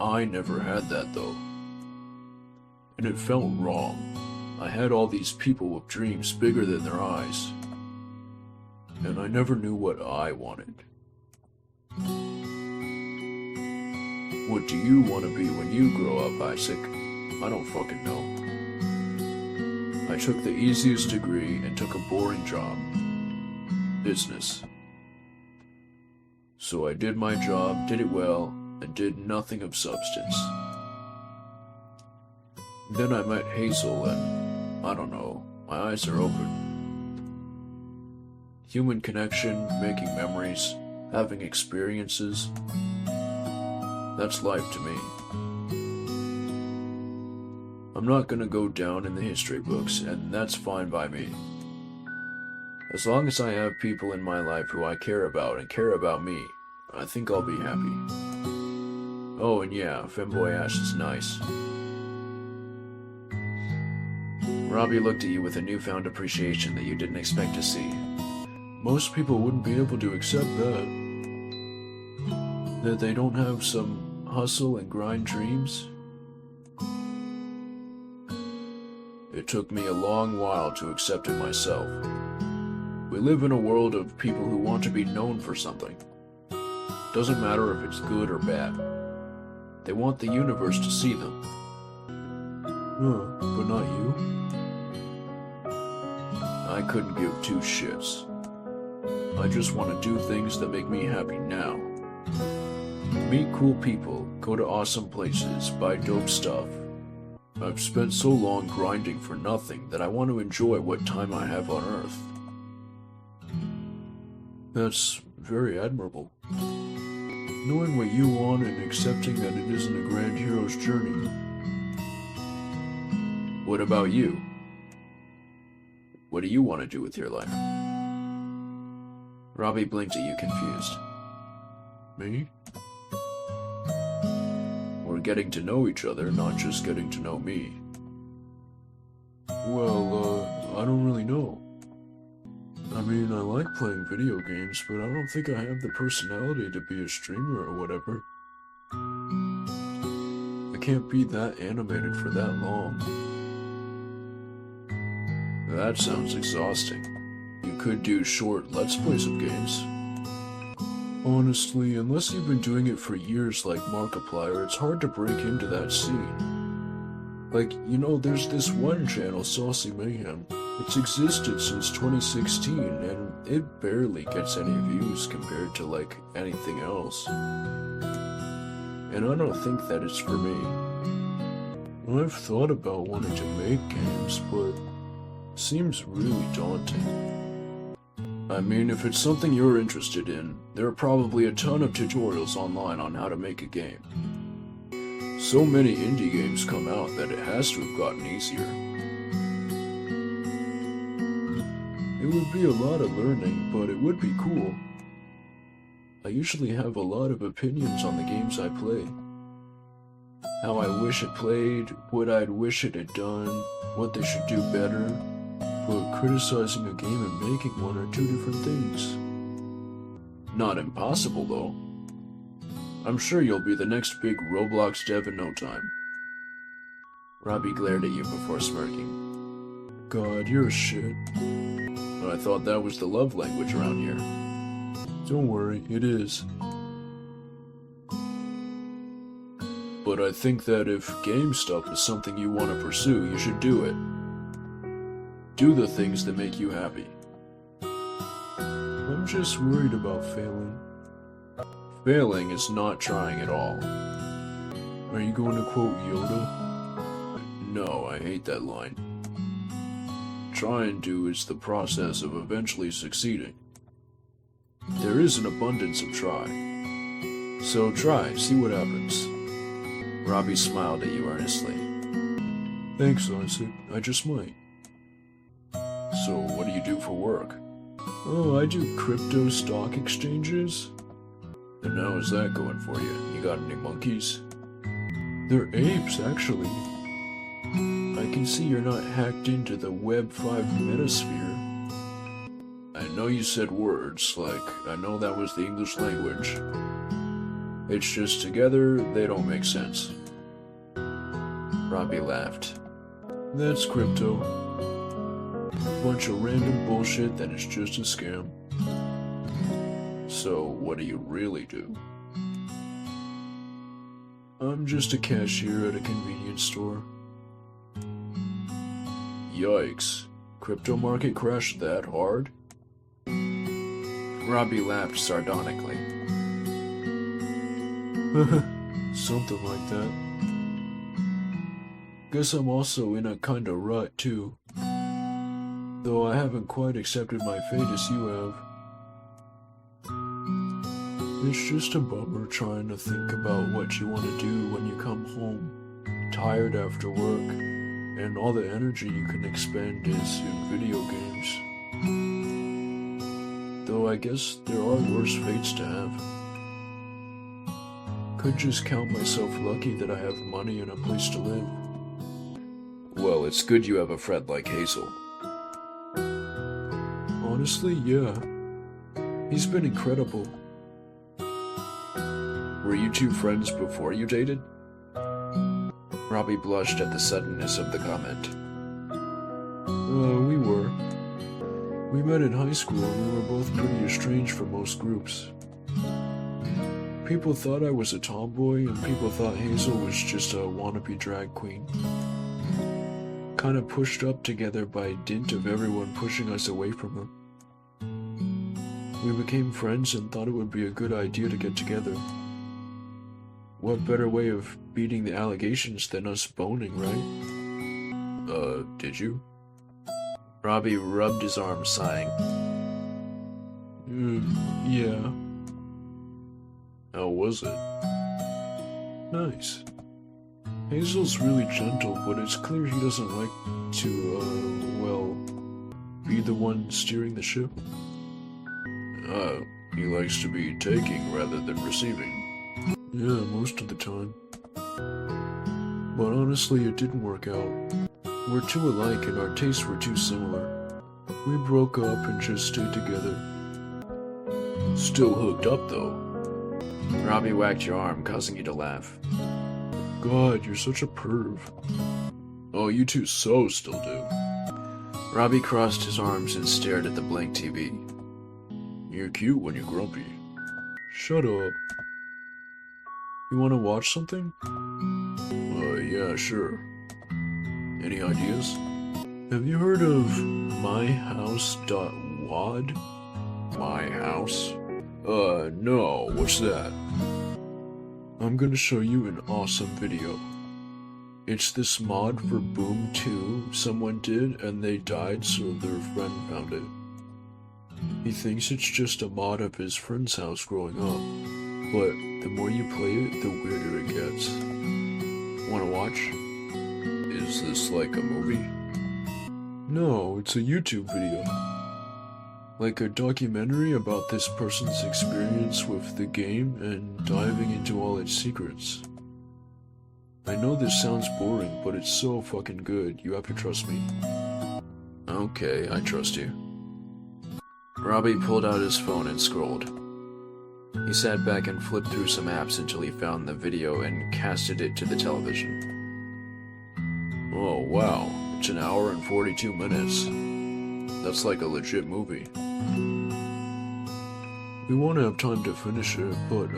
I never had that though. And it felt wrong. I had all these people with dreams bigger than their eyes. And I never knew what I wanted. What do you want to be when you grow up, Isaac? I don't fucking know. I took the easiest degree and took a boring job. Business. So I did my job, did it well, and did nothing of substance. Then I met Hazel and, I don't know, my eyes are open. Human connection, making memories, having experiences. That's life to me. I'm not gonna go down in the history books, and that's fine by me. As long as I have people in my life who I care about and care about me, I think I'll be happy. Oh, and yeah, femboy ass is nice. Robbie looked at you with a newfound appreciation that you didn't expect to see. Most people wouldn't be able to accept that. That they don't have some hustle and grind dreams. It took me a long while to accept it myself. We live in a world of people who want to be known for something. Doesn't matter if it's good or bad. They want the universe to see them. But not you? I couldn't give two shits. I just want to do things that make me happy now. meet cool people, go to awesome places, buy dope stuff. I've spent so long grinding for nothing that I want to enjoy what time I have on Earth. That's very admirable. Knowing what you want and accepting that it isn't a grand hero's journey. What about you? What do you want to do with your life? Robbie blinked at you confused. Me? We're getting to know each other, not just getting to know me. Well, I don't really know. I mean, I like playing video games, but I don't think I have the personality to be a streamer or whatever. I can't be that animated for that long. That sounds exhausting. You could do short Let's Plays of games. Honestly, unless you've been doing it for years like Markiplier, it's hard to break into that scene. Like, you know, there's this one channel, Saucy Mayhem. It's existed since 2016, and it barely gets any views compared to, like, anything else. And I don't think that it's for me. I've thought about wanting to make games, but it seems really daunting. I mean, if it's something you're interested in, there are probably a ton of tutorials online on how to make a game. So many indie games come out that it has to have gotten easier. It would be a lot of learning, but it would be cool. I usually have a lot of opinions on the games I play. How I wish it played, what I'd wish it had done, what they should do better. But criticizing a game and making one are two different things. Not impossible, though. I'm sure you'll be the next big Roblox dev in no time. Robbie glared at you before smirking. God, you're a shit. I thought that was the love language around here. Don't worry, it is. But I think that if game stuff is something you want to pursue, you should do it. Do the things that make you happy. I'm just worried about failing. Failing is not trying at all. Are you going to quote Yoda? No, I hate that line. Try and do is the process of eventually succeeding. There is an abundance of try. So try, see what happens. Robbie smiled at you earnestly. Thanks, Isaac. I just might. So, what do you do for work? Oh, I do crypto stock exchanges. And how is that going for you? You got any monkeys? They're apes, actually. I can see you're not hacked into the Web 5 metasphere. I know you said words, like, I know that was the English language. It's just together, they don't make sense. Robbie laughed. That's crypto. A bunch of random bullshit that is just a scam. So, what do you really do? I'm just a cashier at a convenience store. Yikes. Crypto market crashed that hard? Robbie laughed sardonically. Something like that. Guess I'm also in a kinda rut, too. Though I haven't quite accepted my fate as you have. It's just a bummer trying to think about what you want to do when you come home, tired after work, and all the energy you can expend is in video games. Though I guess there are worse fates to have. Could just count myself lucky that I have money and a place to live. Well, it's good you have a friend like Hazel. Honestly, yeah. He's been incredible. Were you two friends before you dated? Robbie blushed at the suddenness of the comment. We were. We met in high school and we were both pretty estranged from most groups. People thought I was a tomboy and people thought Hazel was just a wannabe drag queen. Kinda pushed up together by dint of everyone pushing us away from her. We became friends and thought it would be a good idea to get together. what better way of beating the allegations than us boning, right? Did you? Robbie rubbed his arm, sighing. Yeah. How was it? Nice. Hazel's really gentle, but it's clear he doesn't like to, well, be the one steering the ship. He likes to be taking rather than receiving. Yeah, most of the time. But honestly, it didn't work out. We're too alike and our tastes were too similar. We broke up and just stayed together. Still hooked up, though. Robbie whacked your arm, causing you to laugh. God, you're such a perv. Oh, you two so still do. Robbie crossed his arms and stared at the blank TV. You're cute when you're grumpy. Shut up. You want to watch something? Yeah, sure. Any ideas? Have you heard of myhouse.wad? My house? No, what's that? I'm gonna show you an awesome video. It's this mod for Boom 2 someone did and they died so their friend found it. He thinks it's just a mod of his friend's house growing up, but the more you play it, the weirder it gets. Wanna watch? Is this like a movie? No, it's a YouTube video. Like a documentary about this person's experience with the game and diving into all its secrets. I know this sounds boring, but it's so fucking good, you have to trust me. Okay, I trust you. Robbie pulled out his phone and scrolled. He sat back and flipped through some apps until he found the video and casted it to the television. Oh wow, it's an hour and 42 minutes. That's like a legit movie. We won't have time to finish it, but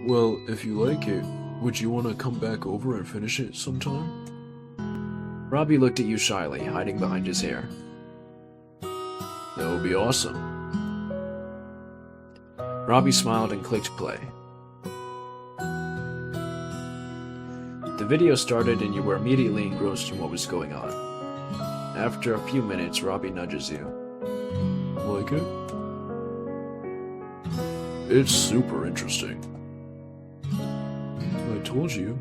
well, if you like it, would you want to come back over and finish it sometime? Robbie looked at you shyly, hiding behind his hair. That would be awesome. Robbie smiled and clicked play. The video started and you were immediately engrossed in what was going on. After a few minutes, Robbie nudges you. Like it? It's super interesting. I told you.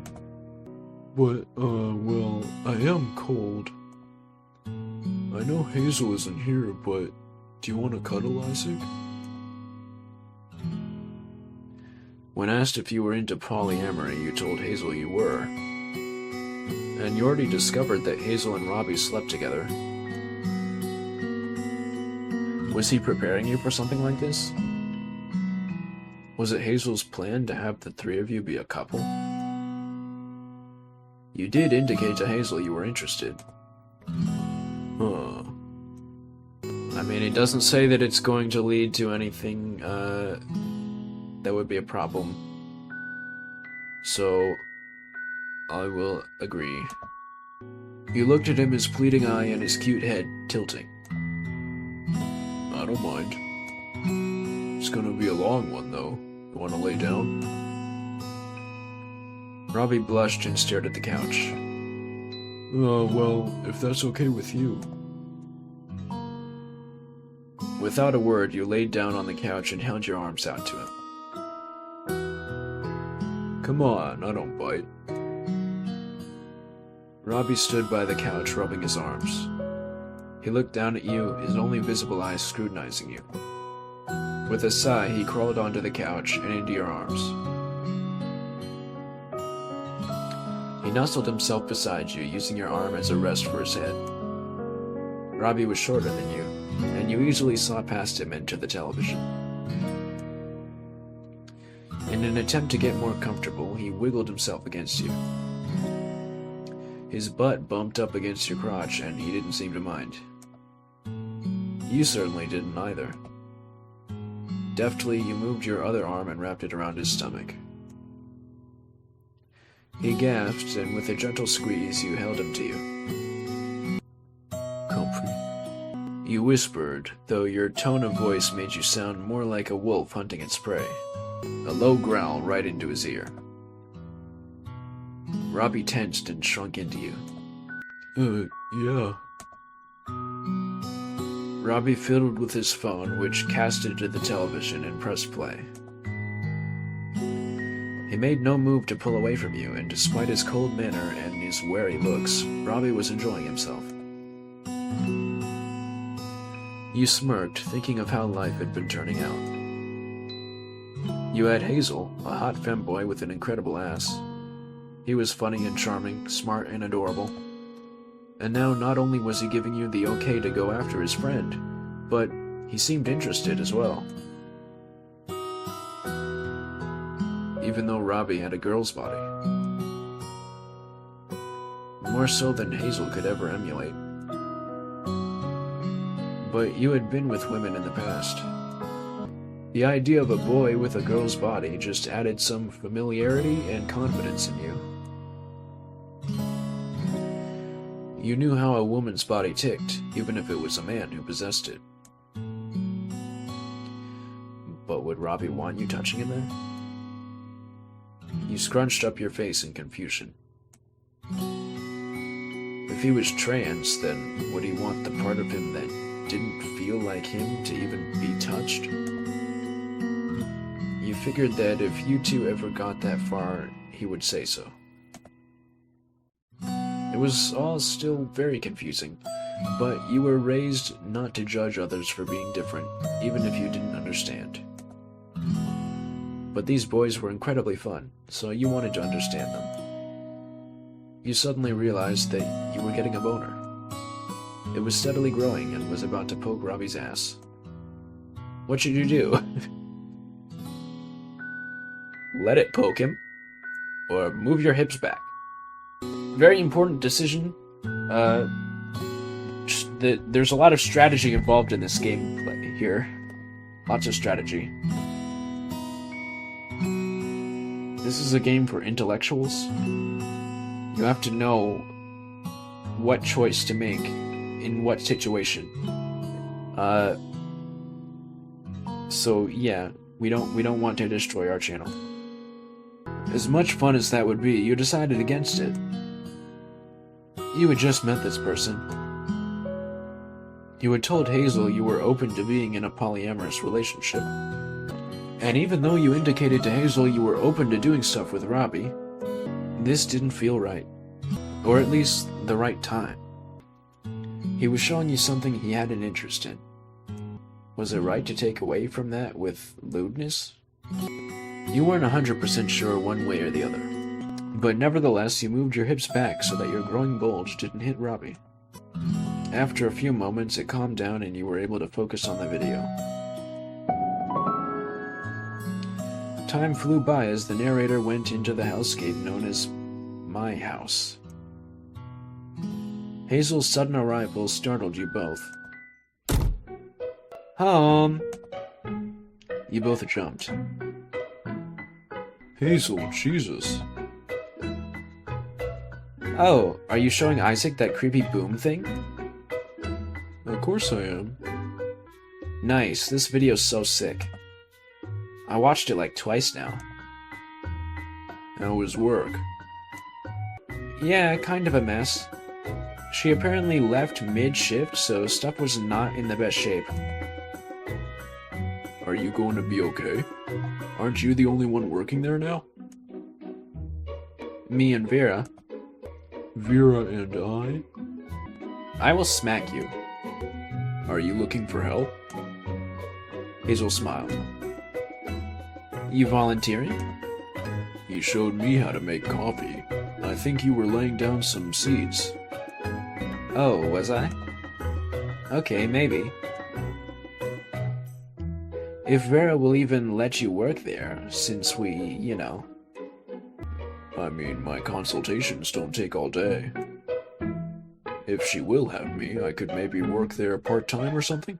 But, well, I am cold. I know Hazel isn't here, but do you want to cuddle, Isaac? When asked if you were into polyamory, you told Hazel you were. And you already discovered that Hazel and Robbie slept together. Was he preparing you for something like this? Was it Hazel's plan to have the three of you be a couple? You did indicate to Hazel you were interested. Huh. I mean, it doesn't say that it's going to lead to anything, that would be a problem. So, I will agree. You looked at him, his pleading eye and his cute head tilting. I don't mind. It's gonna be a long one, though. You wanna lay down? Robbie blushed and stared at the couch. Well, if that's okay with you. Without a word, you laid down on the couch and held your arms out to him. Come on, I don't bite. Robbie stood by the couch, rubbing his arms. He looked down at you, his only visible eyes scrutinizing you. With a sigh, he crawled onto the couch and into your arms. He nestled himself beside you, using your arm as a rest for his head. Robbie was shorter than you, and you easily saw past him into the television. In an attempt to get more comfortable, he wiggled himself against you. His butt bumped up against your crotch, and he didn't seem to mind. You certainly didn't either. Deftly, you moved your other arm and wrapped it around his stomach. He gasped, and with a gentle squeeze, you held him to you. Comfy. You whispered, though your tone of voice made you sound more like a wolf hunting its prey. A low growl right into his ear. Robbie tensed and shrunk into you. Yeah. Robbie fiddled with his phone, which casted to the television, and pressed play. He made no move to pull away from you, and despite his cold manner and his wary looks, Robbie was enjoying himself. You smirked, thinking of how life had been turning out. You had Hazel, a hot femboy with an incredible ass. He was funny and charming, smart and adorable. And now not only was he giving you the okay to go after his friend, but he seemed interested as well. Even though Robbie had a girl's body. More so than Hazel could ever emulate. But you had been with women in the past. The idea of a boy with a girl's body just added some familiarity and confidence in you. You knew how a woman's body ticked, even if it was a man who possessed it. But would Robbie want you touching him there? You scrunched up your face in confusion. If he was trans, then would he want the part of him that didn't feel like him to even be touched? You figured that if you two ever got that far, he would say so. It was all still very confusing, but you were raised not to judge others for being different, even if you didn't understand. But these boys were incredibly fun, so you wanted to understand them. You suddenly realized that you were getting a boner. It was steadily growing and was about to poke Robbie's ass. What should you do? Let it poke him, or move your hips back. Very important decision. There's a lot of strategy involved in this gameplay here. Lots of strategy. This is a game for intellectuals. You have to know what choice to make in what situation. So yeah, we don't want to destroy our channel. As much fun as that would be, you decided against it. You had just met this person. You had told Hazel you were open to being in a polyamorous relationship. And even though you indicated to Hazel you were open to doing stuff with Robbie, this didn't feel right. Or at least the right time. He was showing you something he had an interest in. Was it right to take away from that with lewdness? You weren't 100% sure one way or the other. But nevertheless, you moved your hips back so that your growing bulge didn't hit Robbie. After a few moments, it calmed down and you were able to focus on the video. Time flew by as the narrator went into the hellscape known as my house. Hazel's sudden arrival startled you both. Home! You both jumped. Hazel, Jesus. Oh, are you showing Isaac that creepy boom thing? Of course I am. Nice, this video's so sick. I watched it like twice now. How was work? Yeah, kind of a mess. She apparently left mid-shift, so stuff was not in the best shape. Are you going to be okay? Aren't you the only one working there now? Me and Vera. Vera and I? I will smack you. Are you looking for help? Hazel smiled. You volunteering? You showed me how to make coffee. I think you were laying down some seeds. Oh, was I? Okay, maybe. If Vera will even let you work there, since we, you know. I mean, my consultations don't take all day. If she will have me, I could maybe work there part-time or something.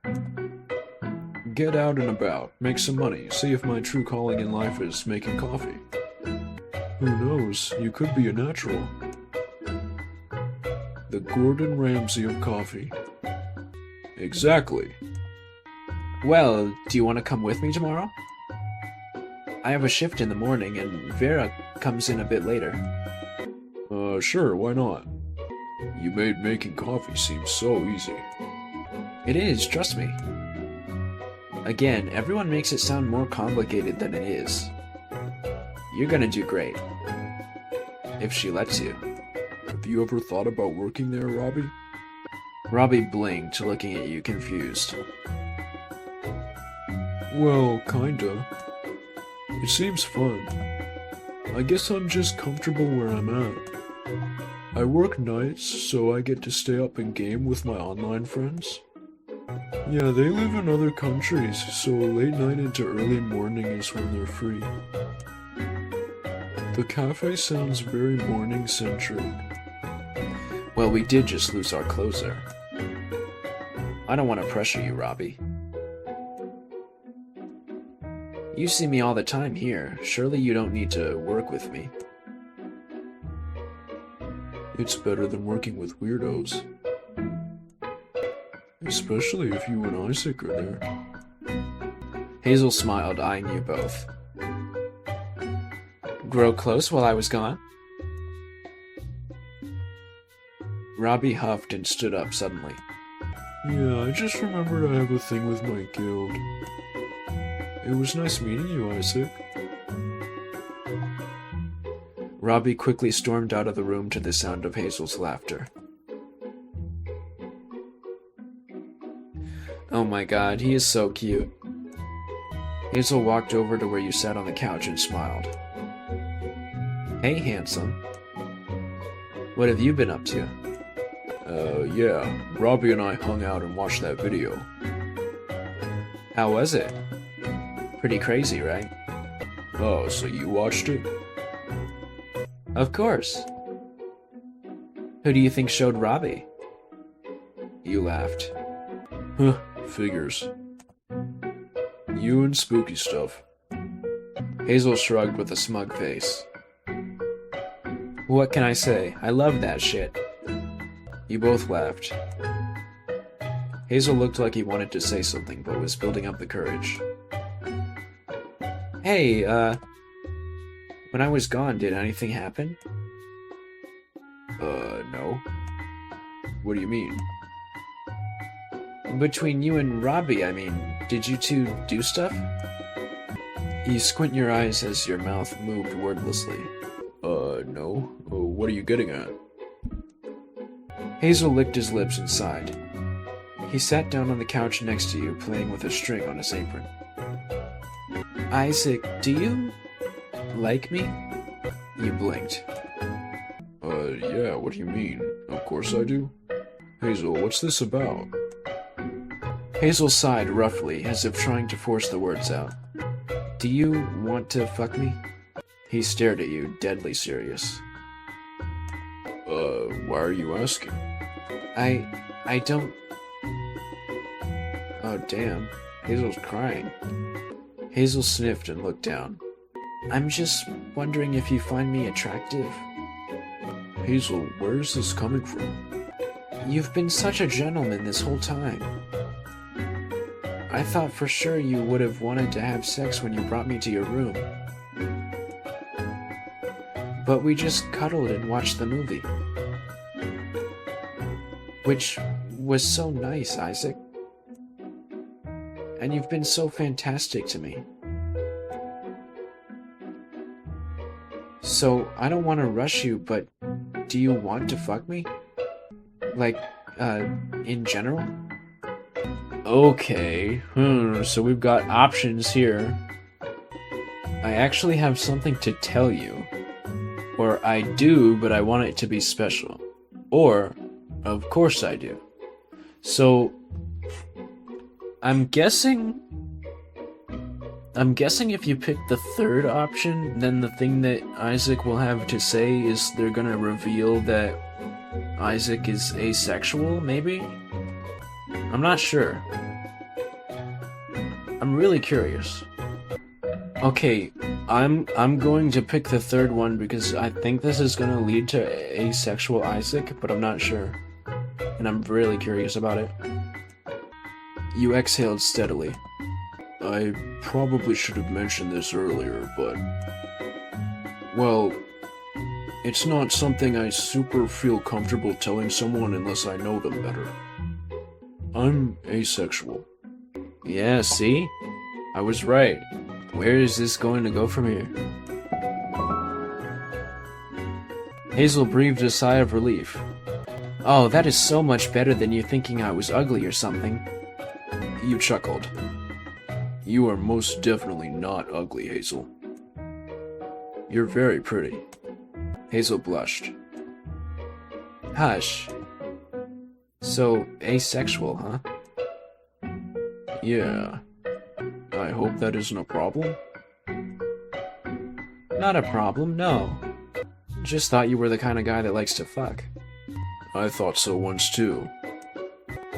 Get out and about, make some money, see if my true calling in life is making coffee. Who knows, you could be a natural. The Gordon Ramsay of coffee. Exactly. Well, do you want to come with me tomorrow? I have a shift in the morning, and Vera comes in a bit later. Sure, why not? You made making coffee seem so easy. It is, trust me. Again, everyone makes it sound more complicated than it is. You're gonna do great. If she lets you. Have you ever thought about working there, Robbie? Robbie blinked, looking at you confused. Well, kinda. It seems fun. I guess I'm just comfortable where I'm at. I work nights, so I get to stay up and game with my online friends. Yeah, they live in other countries, so late night into early morning is when they're free. The cafe sounds very morning-centric. Well, we did just lose our closer. I don't want to pressure you, Robbie. You see me all the time here. Surely you don't need to work with me. It's better than working with weirdos. Especially if you and Isaac are there. Hazel smiled, eyeing you both. Grow close while I was gone? Robbie huffed and stood up suddenly. Yeah, I just remembered I have a thing with my guild. It was nice meeting you, Isaac. Robbie quickly stormed out of the room to the sound of Hazel's laughter. Oh my god, he is so cute. Hazel walked over to where you sat on the couch and smiled. Hey, handsome. What have you been up to? Yeah, Robbie and I hung out and watched that video. How was it? Pretty crazy, right? Oh, so you watched it? Of course. Who do you think showed Robbie? You laughed. Huh, figures. You and spooky stuff. Hazel shrugged with a smug face. What can I say? I love that shit. You both laughed. Hazel looked like he wanted to say something, but was building up the courage. Hey, when I was gone, did anything happen? No. What do you mean? Between you and Robbie, I mean, did you two do stuff? You squint your eyes as your mouth moved wordlessly. No. What are you getting at? Hazel licked his lips and sighed. He sat down on the couch next to you, playing with a string on his apron. Isaac, do you like me? You blinked. Yeah, what do you mean? Of course I do. Hazel, what's this about? Hazel sighed roughly, as if trying to force the words out. Do you want to fuck me? He stared at you, deadly serious. Why are you asking? I don't... Oh, damn. Hazel's crying. Hazel sniffed and looked down. I'm just wondering if you find me attractive. Hazel, where is this coming from? You've been such a gentleman this whole time. I thought for sure you would have wanted to have sex when you brought me to your room. But we just cuddled and watched the movie. Which was so nice, Isaac. And you've been so fantastic to me. So, I don't want to rush you, but do you want to fuck me? Like, in general? Okay, so we've got options here. I actually have something to tell you. Or I do, but I want it to be special. Or, of course I do. So, I'm guessing if you pick the third option, then the thing that Isaac will have to say is they're gonna reveal that Isaac is asexual, maybe? I'm not sure. I'm really curious. Okay, I'm going to pick the third one because I think this is gonna lead to asexual Isaac, but I'm not sure. And I'm really curious about it. You exhaled steadily. I probably should have mentioned this earlier, but... well, it's not something I super feel comfortable telling someone unless I know them better. I'm asexual. Yeah, see? I was right. Where is this going to go from here? Hazel breathed a sigh of relief. Oh, that is so much better than you thinking I was ugly or something. You chuckled. You are most definitely not ugly, Hazel. You're very pretty. Hazel blushed. Hush. So, asexual, huh? Yeah. I hope that isn't a problem. Not a problem, no. Just thought you were the kind of guy that likes to fuck. I thought so once too.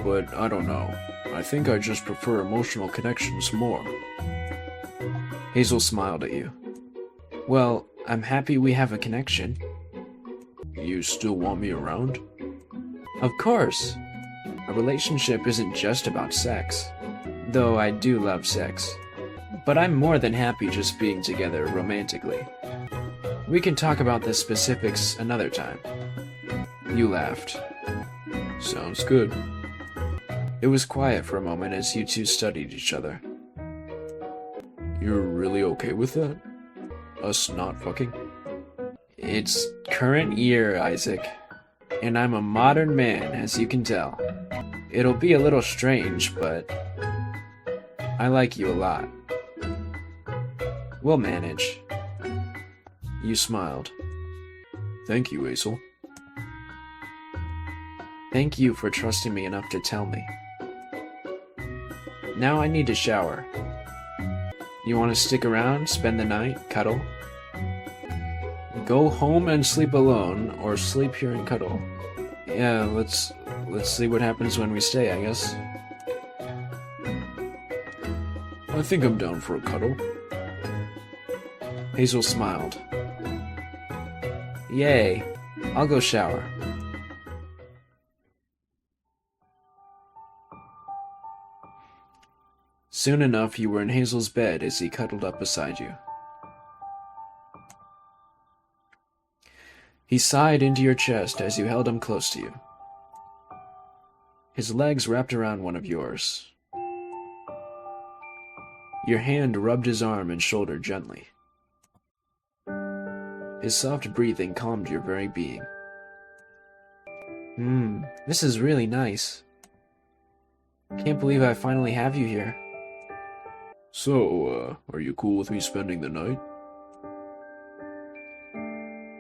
But I don't know. I think I just prefer emotional connections more. Hazel smiled at you. Well, I'm happy we have a connection. You still want me around? Of course. A relationship isn't just about sex. Though I do love sex. But I'm more than happy just being together romantically. We can talk about the specifics another time. You laughed. Sounds good. It was quiet for a moment as you two studied each other. You're really okay with that? Us not fucking? It's current year, Isaac. And I'm a modern man, as you can tell. It'll be a little strange, but I like you a lot. We'll manage. You smiled. Thank you, Hazel. Thank you for trusting me enough to tell me. Now I need to shower. You want to stick around, spend the night, cuddle? Go home and sleep alone, or sleep here and cuddle. Yeah, let's see what happens when we stay, I guess. I think I'm down for a cuddle. Hazel smiled. Yay. I'll go shower. Soon enough, you were in Hazel's bed as he cuddled up beside you. He sighed into your chest as you held him close to you. His legs wrapped around one of yours. Your hand rubbed his arm and shoulder gently. His soft breathing calmed your very being. This is really nice. Can't believe I finally have you here. So, are you cool with me spending the night?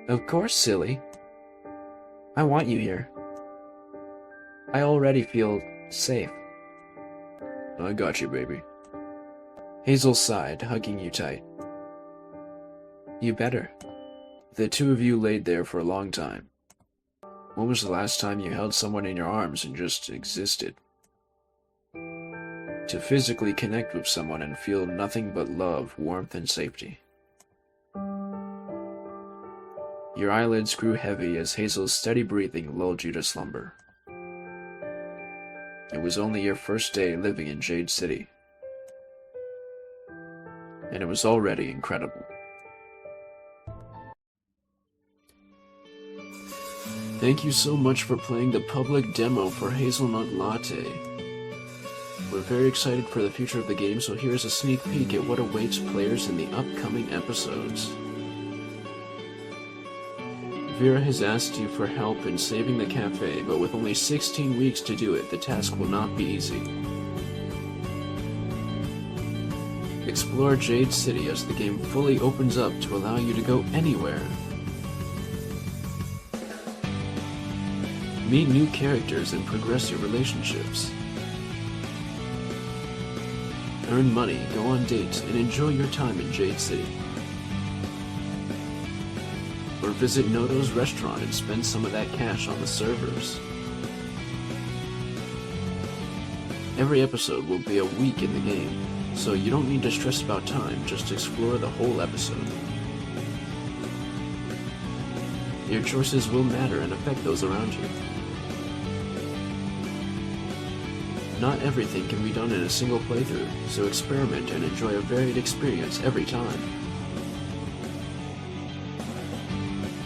Of course, silly. I want you here. I already feel safe. I got you, baby. Hazel sighed, hugging you tight. You better. The two of you laid there for a long time. When was the last time you held someone in your arms and just existed? To physically connect with someone and feel nothing but love, warmth, and safety. Your eyelids grew heavy as Hazel's steady breathing lulled you to slumber. It was only your first day living in Jade City, and it was already incredible. Thank you so much for playing the public demo for Hazelnut Latte. We're very excited for the future of the game, so here's a sneak peek at what awaits players in the upcoming episodes. Vera has asked you for help in saving the cafe, but with only 16 weeks to do it, the task will not be easy. Explore Jade City as the game fully opens up to allow you to go anywhere. Meet new characters and progress your relationships. Earn money, go on dates, and enjoy your time in Jade City. Or visit Noto's restaurant and spend some of that cash on the servers. Every episode will be a week in the game, so you don't need to stress about time, just explore the whole episode. Your choices will matter and affect those around you. Not everything can be done in a single playthrough, so experiment and enjoy a varied experience every time.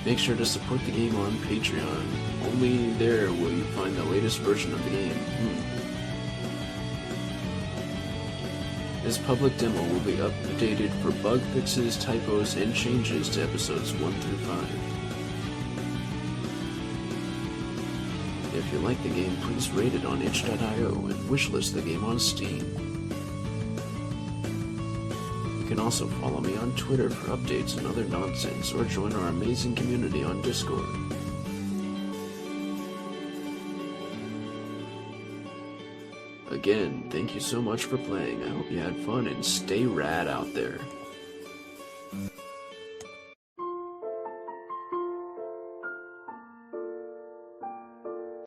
Make sure to support the game on Patreon. Only there will you find the latest version of the game. This public demo will be updated for bug fixes, typos, and changes to episodes 1 through 5. If you like the game, please rate it on itch.io and wishlist the game on Steam. You can also follow me on Twitter for updates and other nonsense, or join our amazing community on Discord. Again, thank you so much for playing. I hope you had fun and stay rad out there.